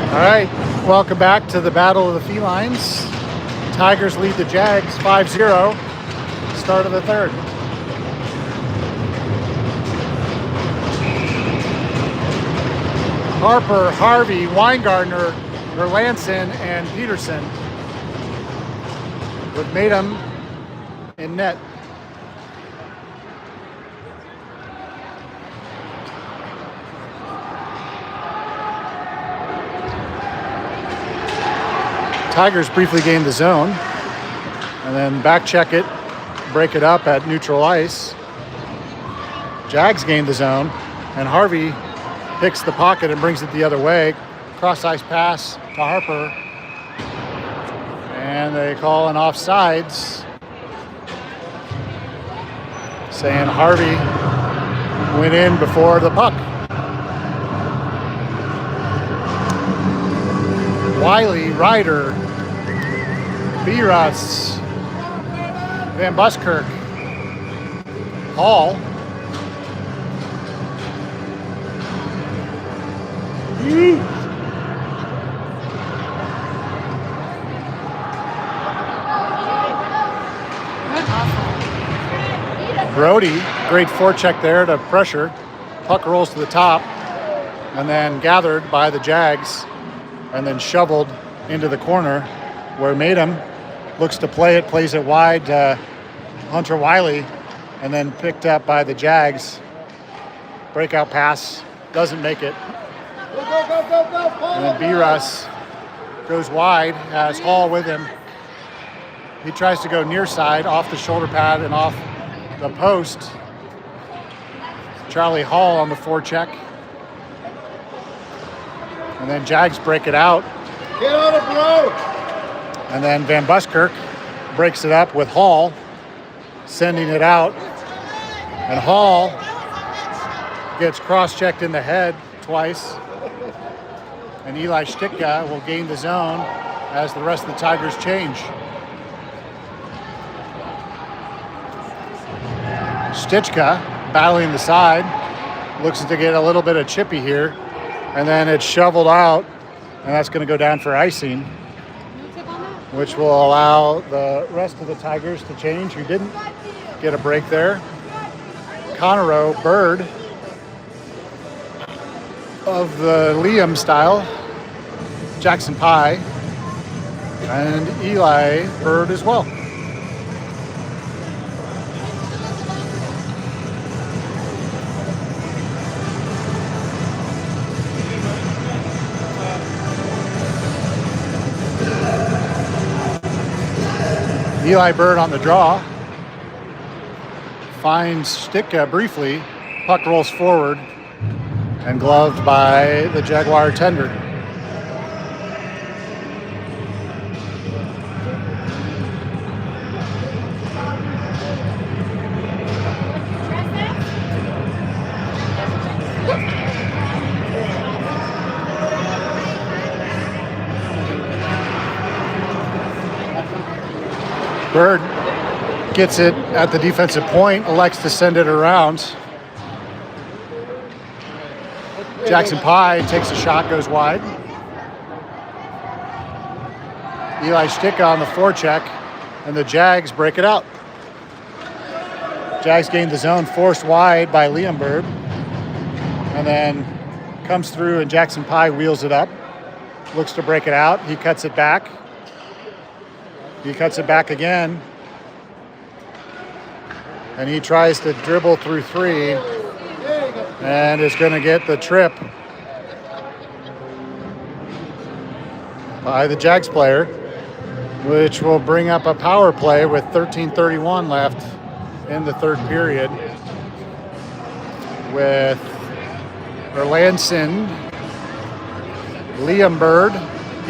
All right, welcome back to the Battle of the Felines. Tigers lead the Jags 5-0. Start of the third. Harper, Harvey, Weingartner, Erlandson, and Peterson with Madem in net. Tigers briefly gained the zone and then back check it, break it up at neutral ice. Jags gained the zone and Harvey picks the pocket and brings it the other way. Cross ice pass to Harper. And they call an offsides, saying Harvey went in before the puck. Wiley, Ryder, Beras, Van Buskirk, Hall, Brody, great forecheck there to pressure. Puck rolls to the top and then gathered by the Jags and then shoveled into the corner where Madem looks to play it, plays it wide to Hunter Wiley, and then picked up by the Jags. Breakout pass, doesn't make it. And then Beras goes wide, has Hall with him. He tries to go near side, off the shoulder pad and off the post. Charlie Hall on the forecheck. And then Jags break it out. Get on it, bro! And then Van Buskirk breaks it up with Hall, sending it out. And Hall gets cross-checked in the head twice. And Eli Stitka will gain the zone as the rest of the Tigers change. Stichka battling the side, looks to get a little bit of chippy here. And then it's shoveled out, and that's going to go down for icing, which will allow the rest of the Tigers to change, who didn't get a break there. Conroe, Bird of the Liam style, Jackson Pye, and Eli Bird as well. Eli Bird on the draw, finds Stitka briefly, puck rolls forward, and gloved by the Jaguar tender. Bird gets it at the defensive point, elects to send it around. Jackson Pye takes a shot, goes wide. Eli Stitka on the forecheck, and the Jags break it out. Jags gain the zone, forced wide by Liam Bird, and then comes through and Jackson Pye wheels it up, looks to break it out. He cuts it back. He cuts it back again. And he tries to dribble through three and is going to get the trip by the Jags player, which will bring up a power play with 13:31 left in the third period with Erlandson, Liam Bird,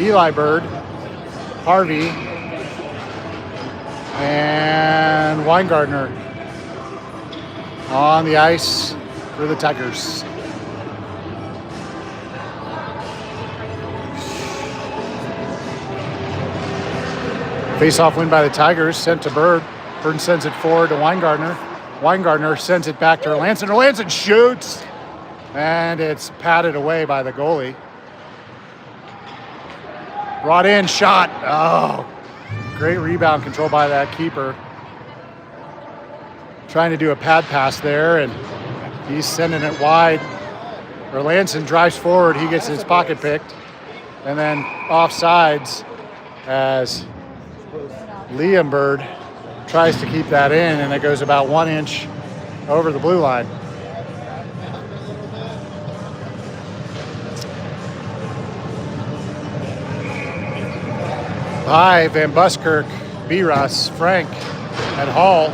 Eli Bird, Harvey, and Weingartner on the ice for the Tigers. Face-off win by the Tigers, sent to Bird. Bird sends it forward to Weingartner. Weingartner sends it back to Erlandson. Erlandson shoots, and it's patted away by the goalie. Brought in, shot. Oh, great rebound control by that keeper. Trying to do a pad pass there, and he's sending it wide. Erlandson drives forward. He gets his pocket picked. And then offsides as Liam Bird tries to keep that in, and it goes about 1 inch over the blue line. By Van Buskirk, B-Russ, Frank, and Hall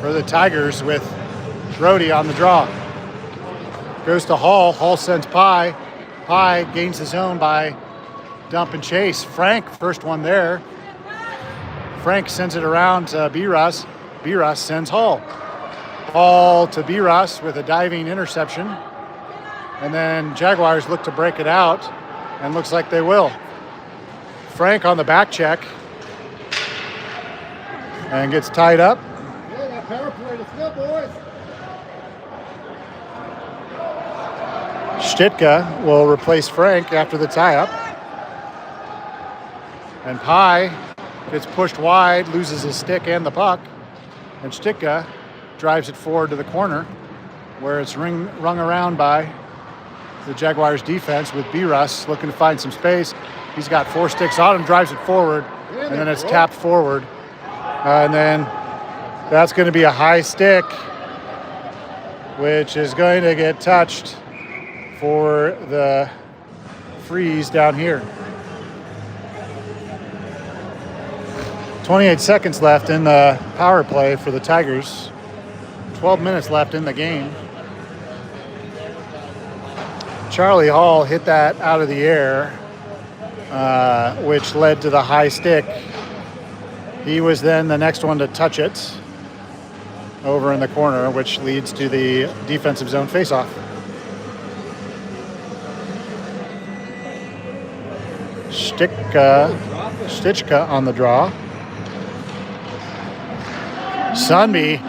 for the Tigers with Brody on the draw. Goes to Hall. Hall sends Pye. Pye gains the zone by dump and chase. Frank, first one there. Frank sends it around to B-Russ. B-Russ sends Hall. Hall to B-Russ with a diving interception. And then Jaguars look to break it out, and looks like they will. Frank on the back check and gets tied up. Yeah, that power play. Let's go, boys. Stitka will replace Frank after the tie-up. And Pye gets pushed wide, loses his stick and the puck. And Stitka drives it forward to the corner, where it's rung around by the Jaguars defense with B-Russ looking to find some space. He's got 4 sticks on him, drives it forward, and then it's tapped forward. And then that's going to be a high stick, which is going to get touched for the freeze down here. 28 seconds left in the power play for the Tigers. 12 minutes left in the game. Charlie Hall hit that out of the air, which led to the high stick. He was then the next one to touch it over in the corner, which leads to the defensive zone faceoff. Stichka on the draw. Sunby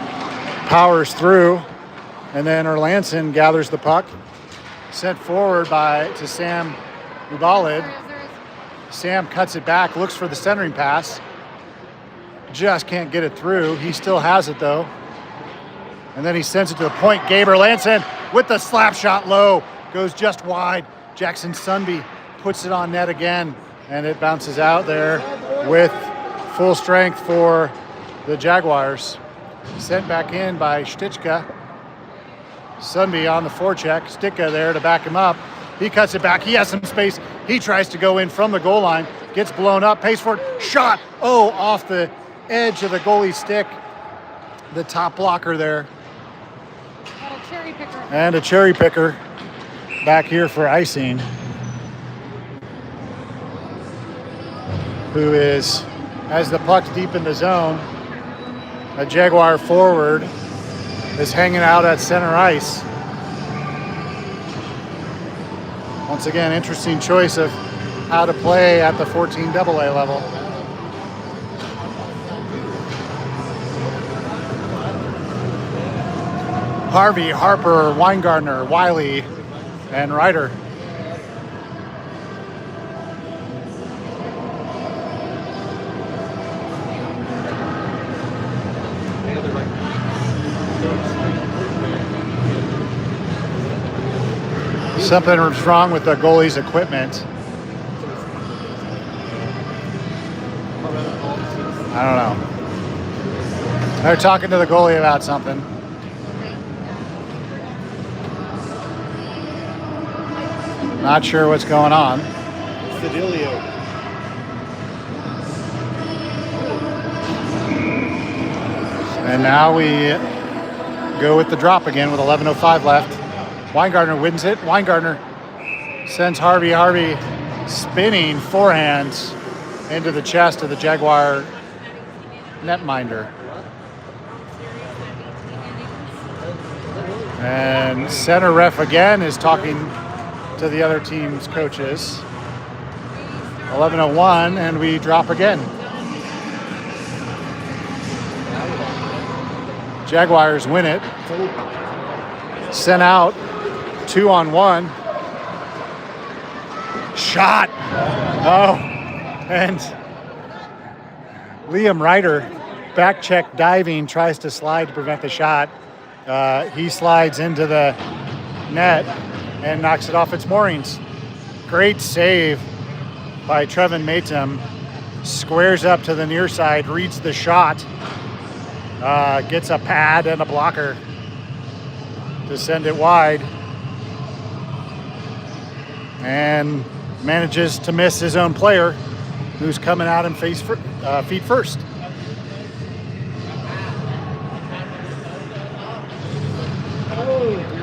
powers through, and then Erlandson gathers the puck. Sent forward to Sam Ubalid. Sam cuts it back, looks for the centering pass. Just can't get it through. He still has it though. And then he sends it to the point. Gabe Erlandson with the slap shot low. Goes just wide. Jackson Sunby puts it on net again, and it bounces out there with full strength for the Jaguars. Sent back in by Stichka. Sunby on the forecheck. Stichka there to back him up. He cuts it back. He has some space. He tries to go in from the goal line. Gets blown up. Pays for it. Shot. Oh, off the edge of the goalie's stick. The top blocker there. And a cherry picker back here for icing. Who has the puck deep in the zone. A Jaguar forward is hanging out at center ice. Once again, interesting choice of how to play at the 14AA level. Harvey, Harper, Weingartner, Wiley, and Ryder. Something was wrong with the goalie's equipment. I don't know. They're talking to the goalie about something. Not sure what's going on. Sedilio. And now we go with the drop again with 11:05 left. Weingartner wins it. Weingartner sends Harvey. Harvey spinning forehands into the chest of the Jaguar netminder. And center ref again is talking to the other team's coaches. 11:01, and we drop again. Jaguars win it. Sent out 2-on-1. Shot. Oh, and Liam Ryder, back check diving, tries to slide to prevent the shot. He slides into the net and knocks it off its moorings. Great save by Trevin Matum. Squares up to the near side, reads the shot, gets a pad and a blocker to send it wide, and manages to miss his own player, who's coming at him feet first.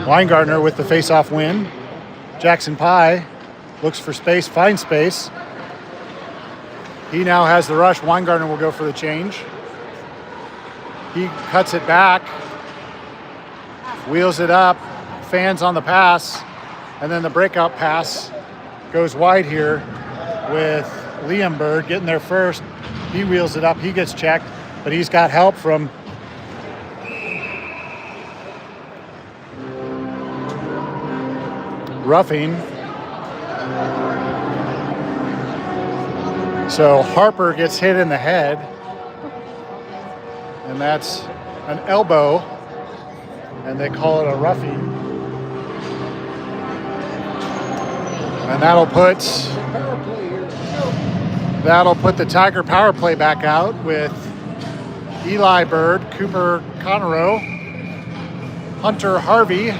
Weingartner with the face-off win. Jackson Pye looks for space, finds space. He now has the rush. Weingartner will go for the change. He cuts it back, wheels it up, fans on the pass, and then the breakout pass goes wide here with Liam Bird getting there first. He wheels it up, he gets checked, but he's got help from roughing. So Harper gets hit in the head, and that's an elbow, and they call it a roughing. And that'll put the Tiger power play back out with Eli Bird, Cooper Conroe, Hunter Harvey,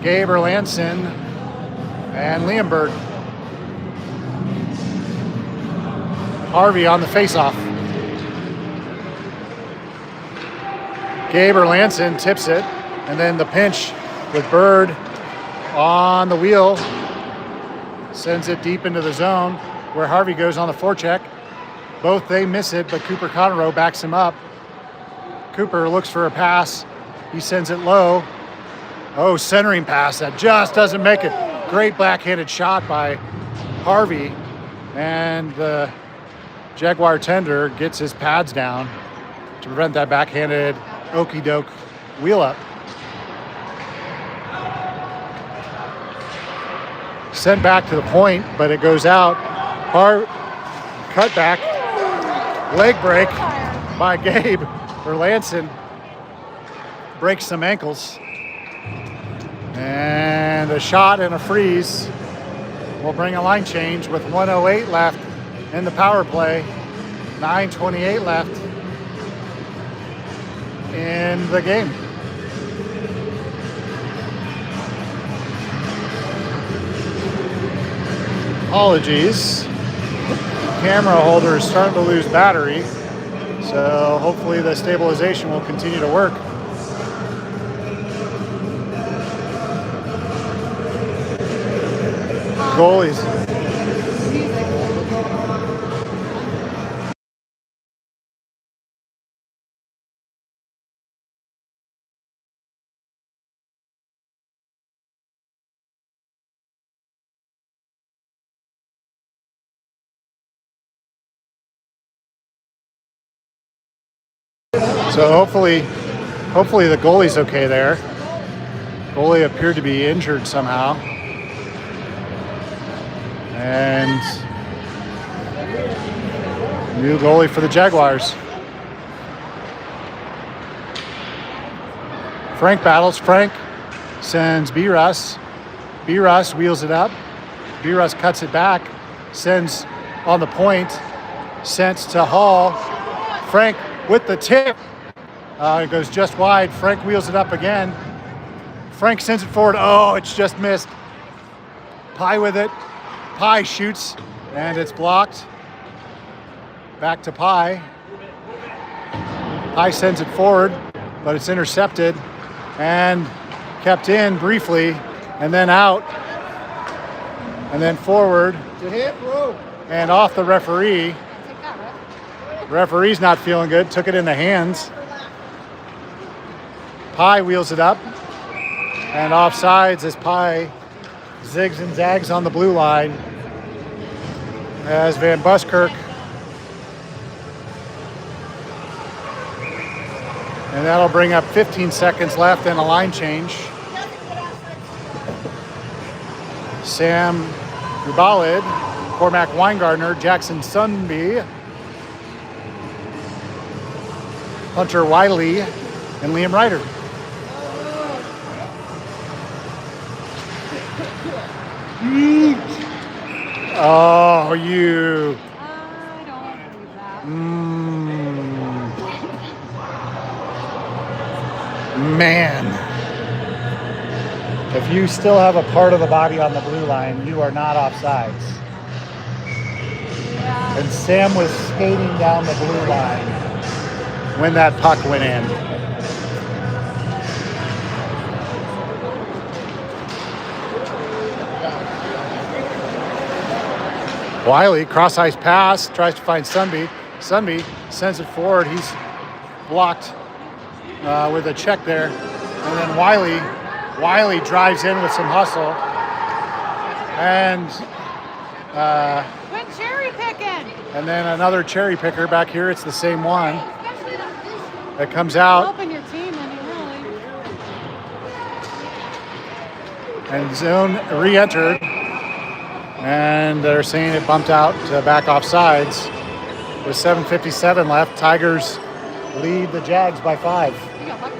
Gabe Erlandson, and Liam Bird. Harvey on the faceoff. Gabe Erlandson tips it, and then the pinch with Bird on the wheel sends it deep into the zone where Harvey goes on the forecheck. Both they miss it, but Cooper Conroe backs him up. Cooper looks for a pass. He sends it low. Oh, centering pass that just doesn't make it. Great backhanded shot by Harvey, and the Jaguar tender gets his pads down to prevent that backhanded okey-doke wheel up. Sent back to the point, but it goes out. Cut back, leg break by Gabe Erlandson. Breaks some ankles. And a shot and a freeze will bring a line change with 1:08 left in the power play. 9:28 left in the game. Apologies. Camera holder is starting to lose battery, so hopefully the stabilization will continue to work. Goalies. So hopefully the goalie's okay there. Goalie appeared to be injured somehow. And new goalie for the Jaguars. Frank battles. Frank sends B-Russ. B-Russ wheels it up. B-Russ cuts it back. Sends on the point. Sends to Hall. Frank with the tip. It goes just wide. Frank wheels it up again. Frank sends it forward. Oh, it's just missed. Pye with it. Pye shoots, and it's blocked. Back to Pye. Pye sends it forward, but it's intercepted and kept in briefly, and then out, and then forward, and off the referee. Referee's not feeling good, took it in the hands. Pye wheels it up, and offsides as Pye zigs and zags on the blue line as Van Buskirk, and that'll bring up 15 seconds left and a line change. Sam Ubalid, Cormac Weingartner, Jackson Sunby, Hunter Wiley, and Liam Ryder. Oh, you. I don't believe that. Man. If you still have a part of the body on the blue line, you are not offsides. Yeah. And Sam was skating down the blue line when that puck went in. Wiley, cross ice pass, tries to find Sunby. Sunby sends it forward. He's blocked with a check there. And then Wiley drives in with some hustle. And Quit cherry picking. and then another cherry picker back here. It's the same one that comes out. Helping your team, and you really. And zone re-entered. And they're saying it bumped out to back off sides. With 7:57 left, Tigers lead the Jags by 5. You got lucky.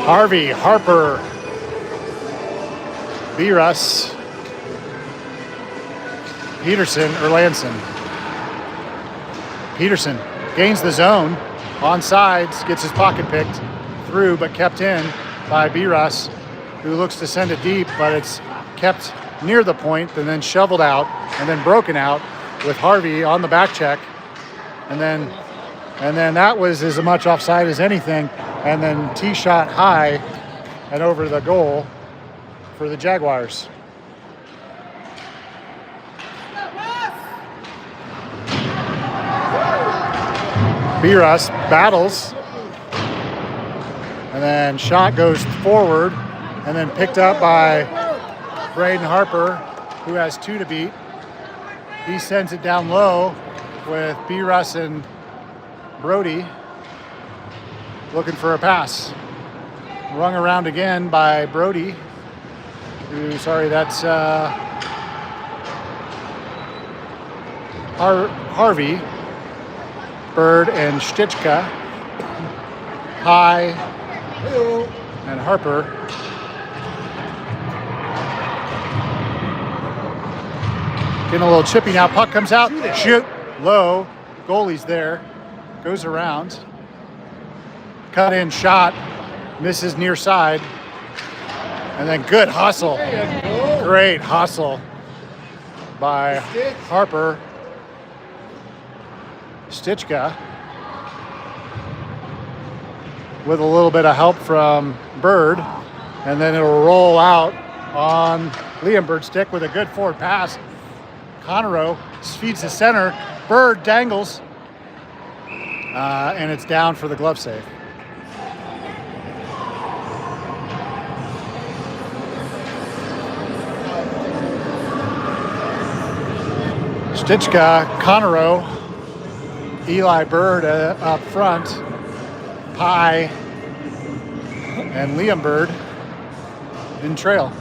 Harvey, Harper, B-Russ, Peterson, Erlandson. Peterson gains the zone, on sides, gets his pocket picked through, but kept in by B-Russ, who looks to send it deep, but it's kept near the point and then shoveled out and then broken out with Harvey on the back check. And then that was as much offside as anything. And then tee shot high and over the goal for the Jaguars. B-Russ battles. And then shot goes forward and then picked up by Braden Harper, who has 2 to beat. He sends it down low with B-Russ and Brody looking for a pass. Rung around again by Brody. That's Harvey, Bird, and Stichka. High and Harper. Getting a little chippy now. Puck comes out. Shoot. Low. Goalie's there. Goes around. Cut in shot. Misses near side. And then good hustle. Great hustle by Harper. Stichka. With a little bit of help from Bird. And then it'll roll out on Liam Bird's stick with a good forward pass. Conroe feeds the center. Bird dangles. And it's down for the glove save. Stichka, Conroe, Eli Bird up front, Pye, and Liam Bird in trail.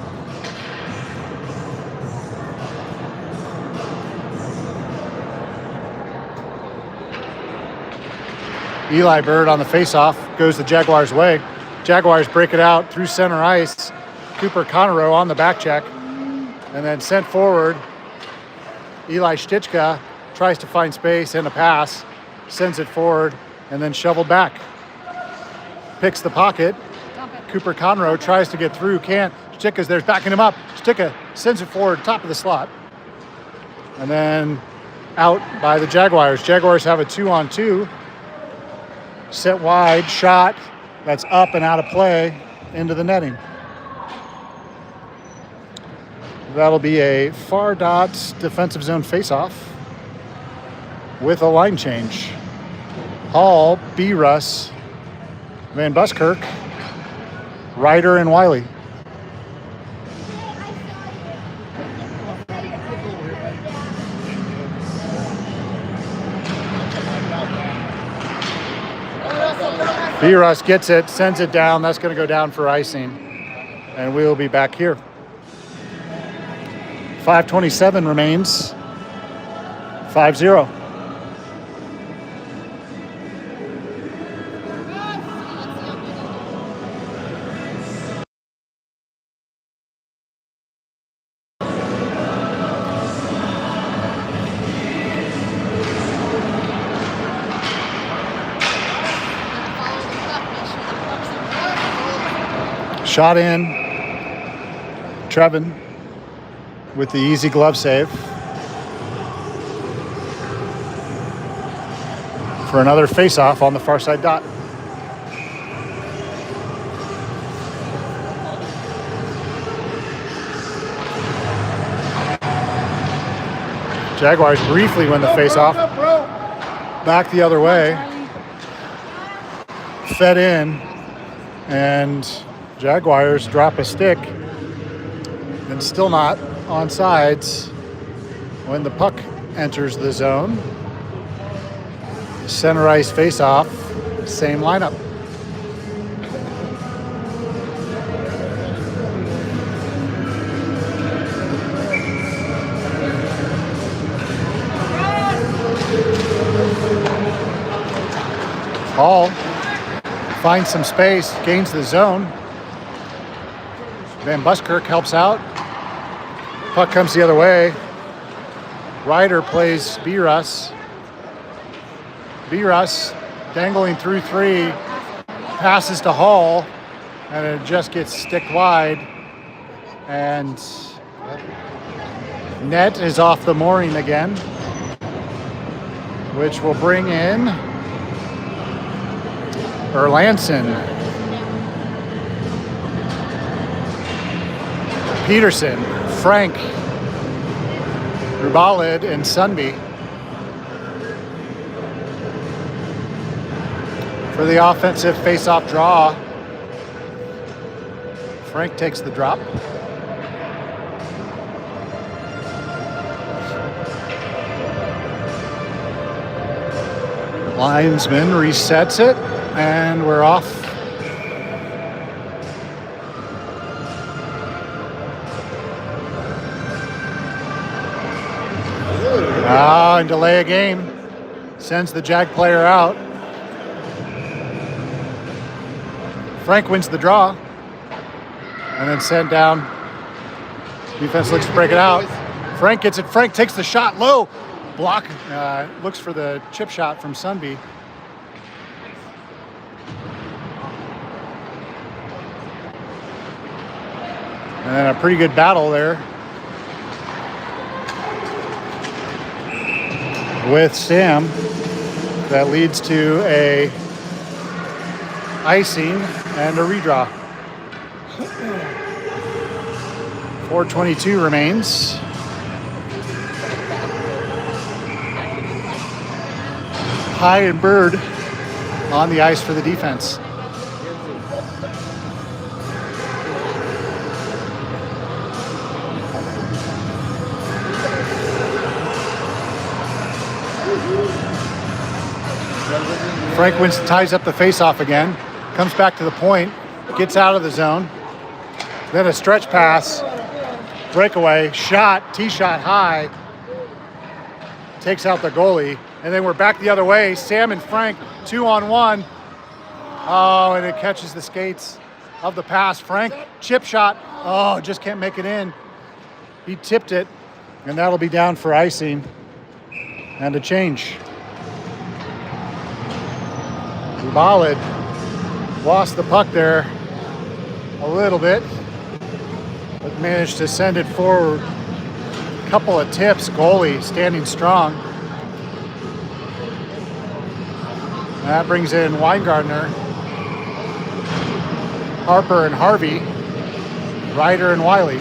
Eli Bird on the faceoff goes the Jaguars' way. Jaguars break it out through center ice. Cooper Conroe on the back check, and then sent forward. Eli Stichka tries to find space and a pass, sends it forward, and then shoveled back. Picks the pocket. Cooper Conroe tries to get through, can't. Stichka's there backing him up. Stichka sends it forward, top of the slot. And then out by the Jaguars. Jaguars have a 2-on-2. Set wide, shot that's up and out of play into the netting. That'll be a far dot defensive zone faceoff with a line change. Hall, B-Russ, Van Buskirk, Ryder, and Wiley. B-Russ gets it, sends it down. That's going to go down for icing. And we'll be back here. 5:27 remains. 5-0. Shot in. Trevin with the easy glove save. For another face-off on the far side dot. Jaguars briefly win the face-off. Back the other way. Fed in. And Jaguars drop a stick. And still not on sides when the puck enters the zone. Center ice face-off, same lineup. Hall finds some space, gains the zone. Van Buskirk helps out. Puck comes the other way. Ryder plays B-Russ. B-Russ dangling through three, passes to Hall, and it just gets stick wide. And net is off the mooring again, which will bring in Erlandson. Peterson, Frank, Rubalid, and Sunby. For the offensive face-off draw, Frank takes the drop. Linesman resets it, and we're off. And delay a game. Sends the Jag player out. Frank wins the draw. And then sent down. Defense looks to break it out. Frank gets it. Frank takes the shot low. Block. Looks for the chip shot from Sunby. And then a pretty good battle there with Sam that leads to a icing and a redraw. 4:22 remains. High and Bird on the ice for the defense. Frank Winston ties up the faceoff again, comes back to the point, gets out of the zone. Then a stretch pass, breakaway, shot, tee shot high, takes out the goalie. And then we're back the other way. Sam and Frank, 2-on-1. Oh, and it catches the skates of the pass. Frank, chip shot. Oh, just can't make it in. He tipped it, and that'll be down for icing and a change. Ballard lost the puck there a little bit, but managed to send it forward. A couple of tips, goalie standing strong. That brings in Weingartner, Harper and Harvey, Ryder and Wiley.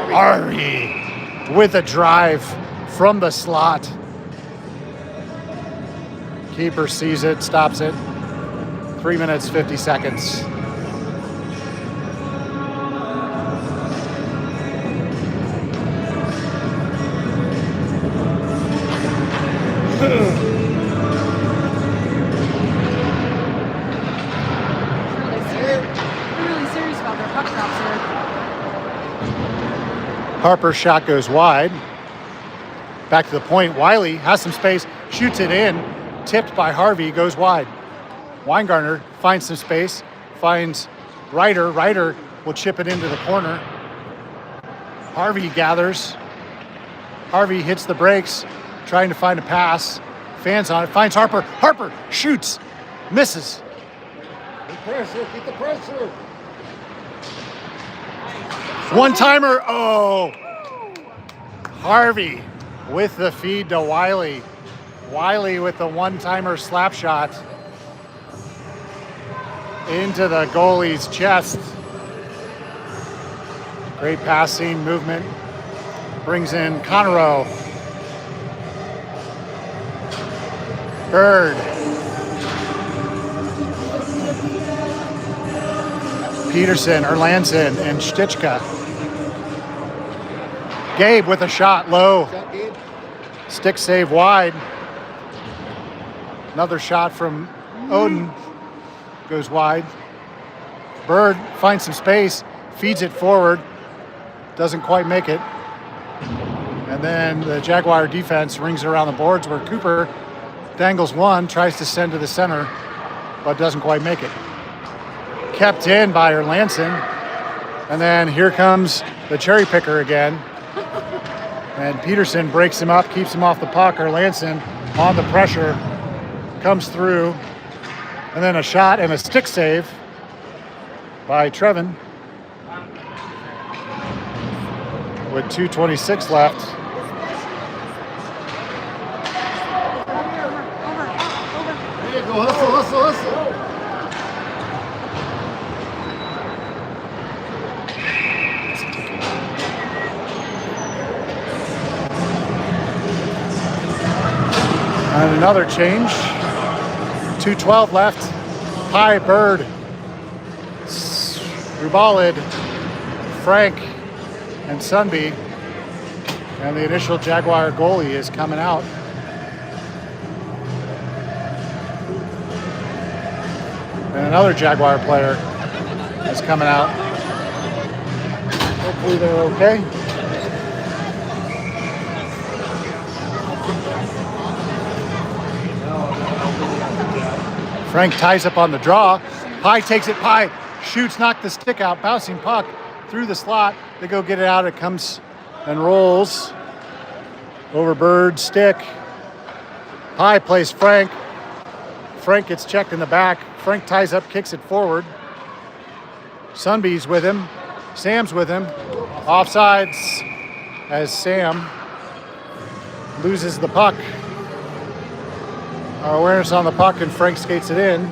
Harvey with a drive from the slot. Keeper sees it, stops it. 3 minutes, 50 seconds. Harper's shot goes wide. Back to the point. Wiley has some space, shoots it in, tipped by Harvey, goes wide. Weingartner finds some space, finds Ryder. Ryder will chip it into the corner. Harvey gathers. Harvey hits the brakes, trying to find a pass. Fans on it, finds Harper. Harper shoots, misses. Keep pressure, keep the pressure. One-timer, oh! Harvey with the feed to Wiley. Wiley with the one-timer slap shot into the goalie's chest. Great passing movement. Brings in Conroe. Bird. Peterson, Erlandson, and Stichka. Gabe with a shot low. Shot, Gabe. Stick save wide. Another shot from Odin goes wide. Bird finds some space, feeds it forward, doesn't quite make it. And then the Jaguar defense rings around the boards where Cooper dangles one, tries to send to the center, but doesn't quite make it. Kept in by Erlandson. And then here comes the cherry picker again. And Peterson breaks him up, keeps him off the puck. Erlandson on the pressure, comes through. And then a shot and a stick save by Trevin with 2:26 left. There you go, hustle, hustle, hustle. And another change. 2:12 left. Pye, Bird, Rubalid, Frank, and Sunby. And the initial Jaguar goalie is coming out. And another Jaguar player is coming out. Hopefully they're okay. Frank ties up on the draw. Pye takes it. Pye shoots, knocked the stick out. Bouncing puck through the slot. They go get it out. It comes and rolls over Bird's stick. Pye plays Frank. Frank gets checked in the back. Frank ties up, kicks it forward. Sunby's with him. Sam's with him. Offsides as Sam loses the puck. Awareness on the puck, and Frank skates it in.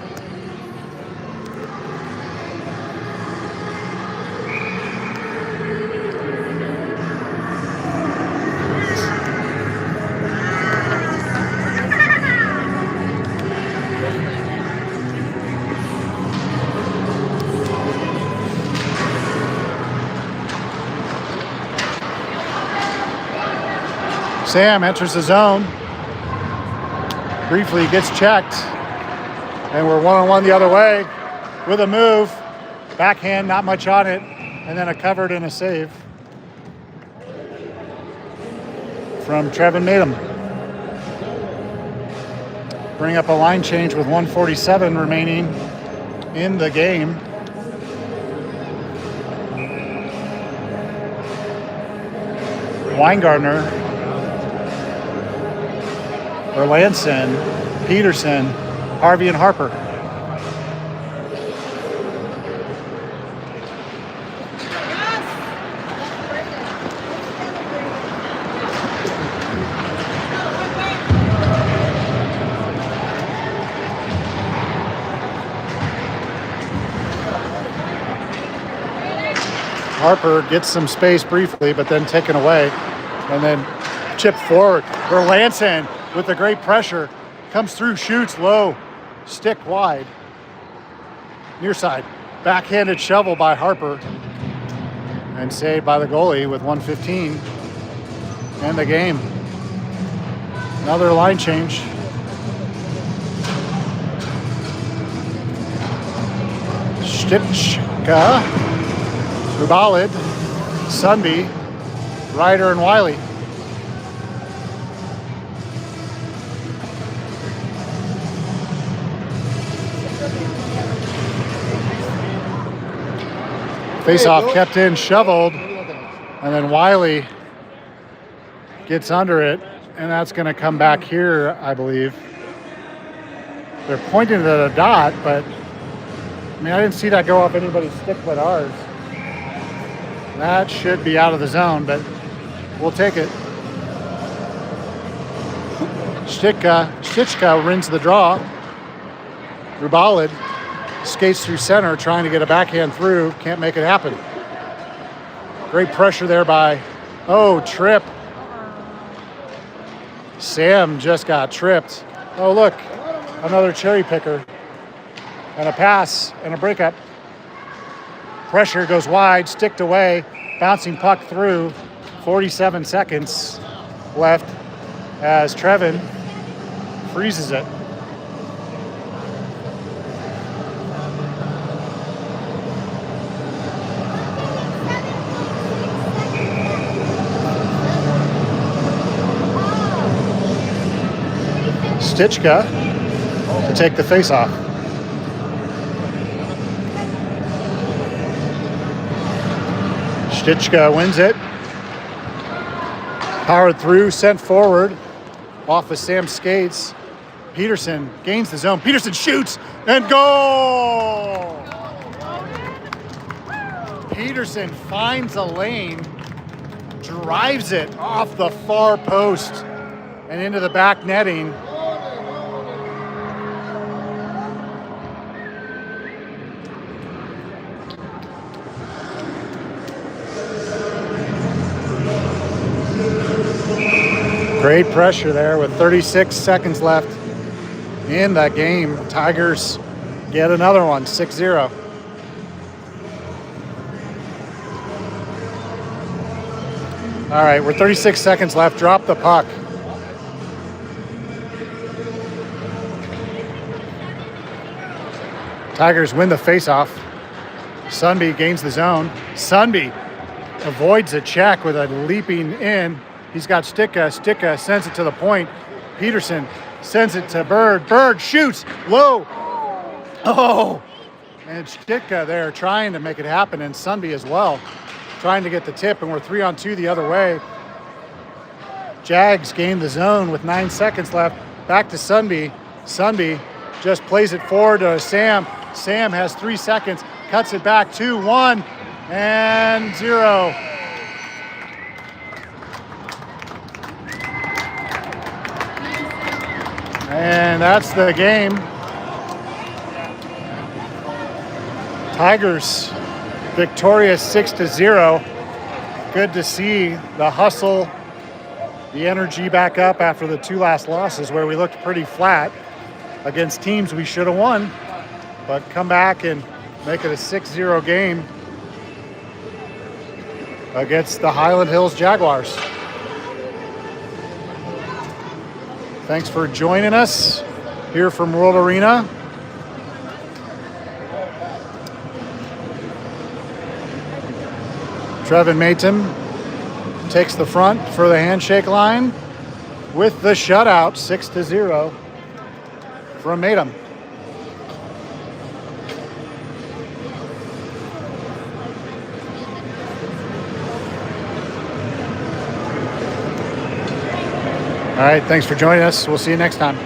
Sam enters the zone. Briefly gets checked, and we're one-on-one the other way with a move. Backhand, not much on it, and then a covered and a save from Trevin Matum. Bring up a line change with 1:47 remaining in the game. Weingartner, Erlandson, Peterson, Harvey, and Harper. Harper gets some space briefly, but then taken away, and then chipped forward. Erlandson with the great pressure, comes through, shoots low, stick wide. Near side, backhanded shovel by Harper, and saved by the goalie with 1:15 in the game. Another line change. Stichka, Rubalid, Sunby, Ryder and Wiley. Face-off kept in, shoveled, and then Wiley gets under it, and that's going to come back here, I believe. They're pointing at a dot, but I mean, I didn't see that go off anybody's stick but ours. That should be out of the zone, but we'll take it. Stichka wins the draw. Rubalid skates through center, trying to get a backhand through. Can't make it happen. Great pressure there by, trip. Sam just got tripped. Oh, look, another cherry picker. And a pass and a breakup. Pressure goes wide, sticked away, bouncing puck through. 47 seconds left as Trevin freezes it. Stichka to take the face-off. Stichka wins it. Powered through, sent forward off of Sam's skates. Peterson gains the zone. Peterson shoots and goal! Peterson finds a lane, drives it off the far post and into the back netting. Great pressure there with 36 seconds left in that game. Tigers get another one, 6-0. All right, we're 36 seconds left. Drop the puck. Tigers win the faceoff. Sunby gains the zone. Sunby avoids a check with a leaping in. He's got Stichka. Stichka sends it to the point. Peterson sends it to Bird. Bird shoots low. Oh, and Stichka there trying to make it happen, and Sunby as well, trying to get the tip, and we're 3-on-2 the other way. Jags gain the zone with 9 seconds left. Back to Sunby. Sunby just plays it forward to Sam. Sam has 3 seconds, cuts it back 2-1 and 0. And that's the game. Tigers victorious 6-0. Good to see the hustle, the energy back up after the 2 last losses where we looked pretty flat against teams we should have won, but come back and make it a 6-0 game against the Highland Hills Jaguars. Thanks for joining us here from World Arena. Trevin Maton takes the front for the handshake line with the shutout, 6-0 from Maton. All right, thanks for joining us. We'll see you next time.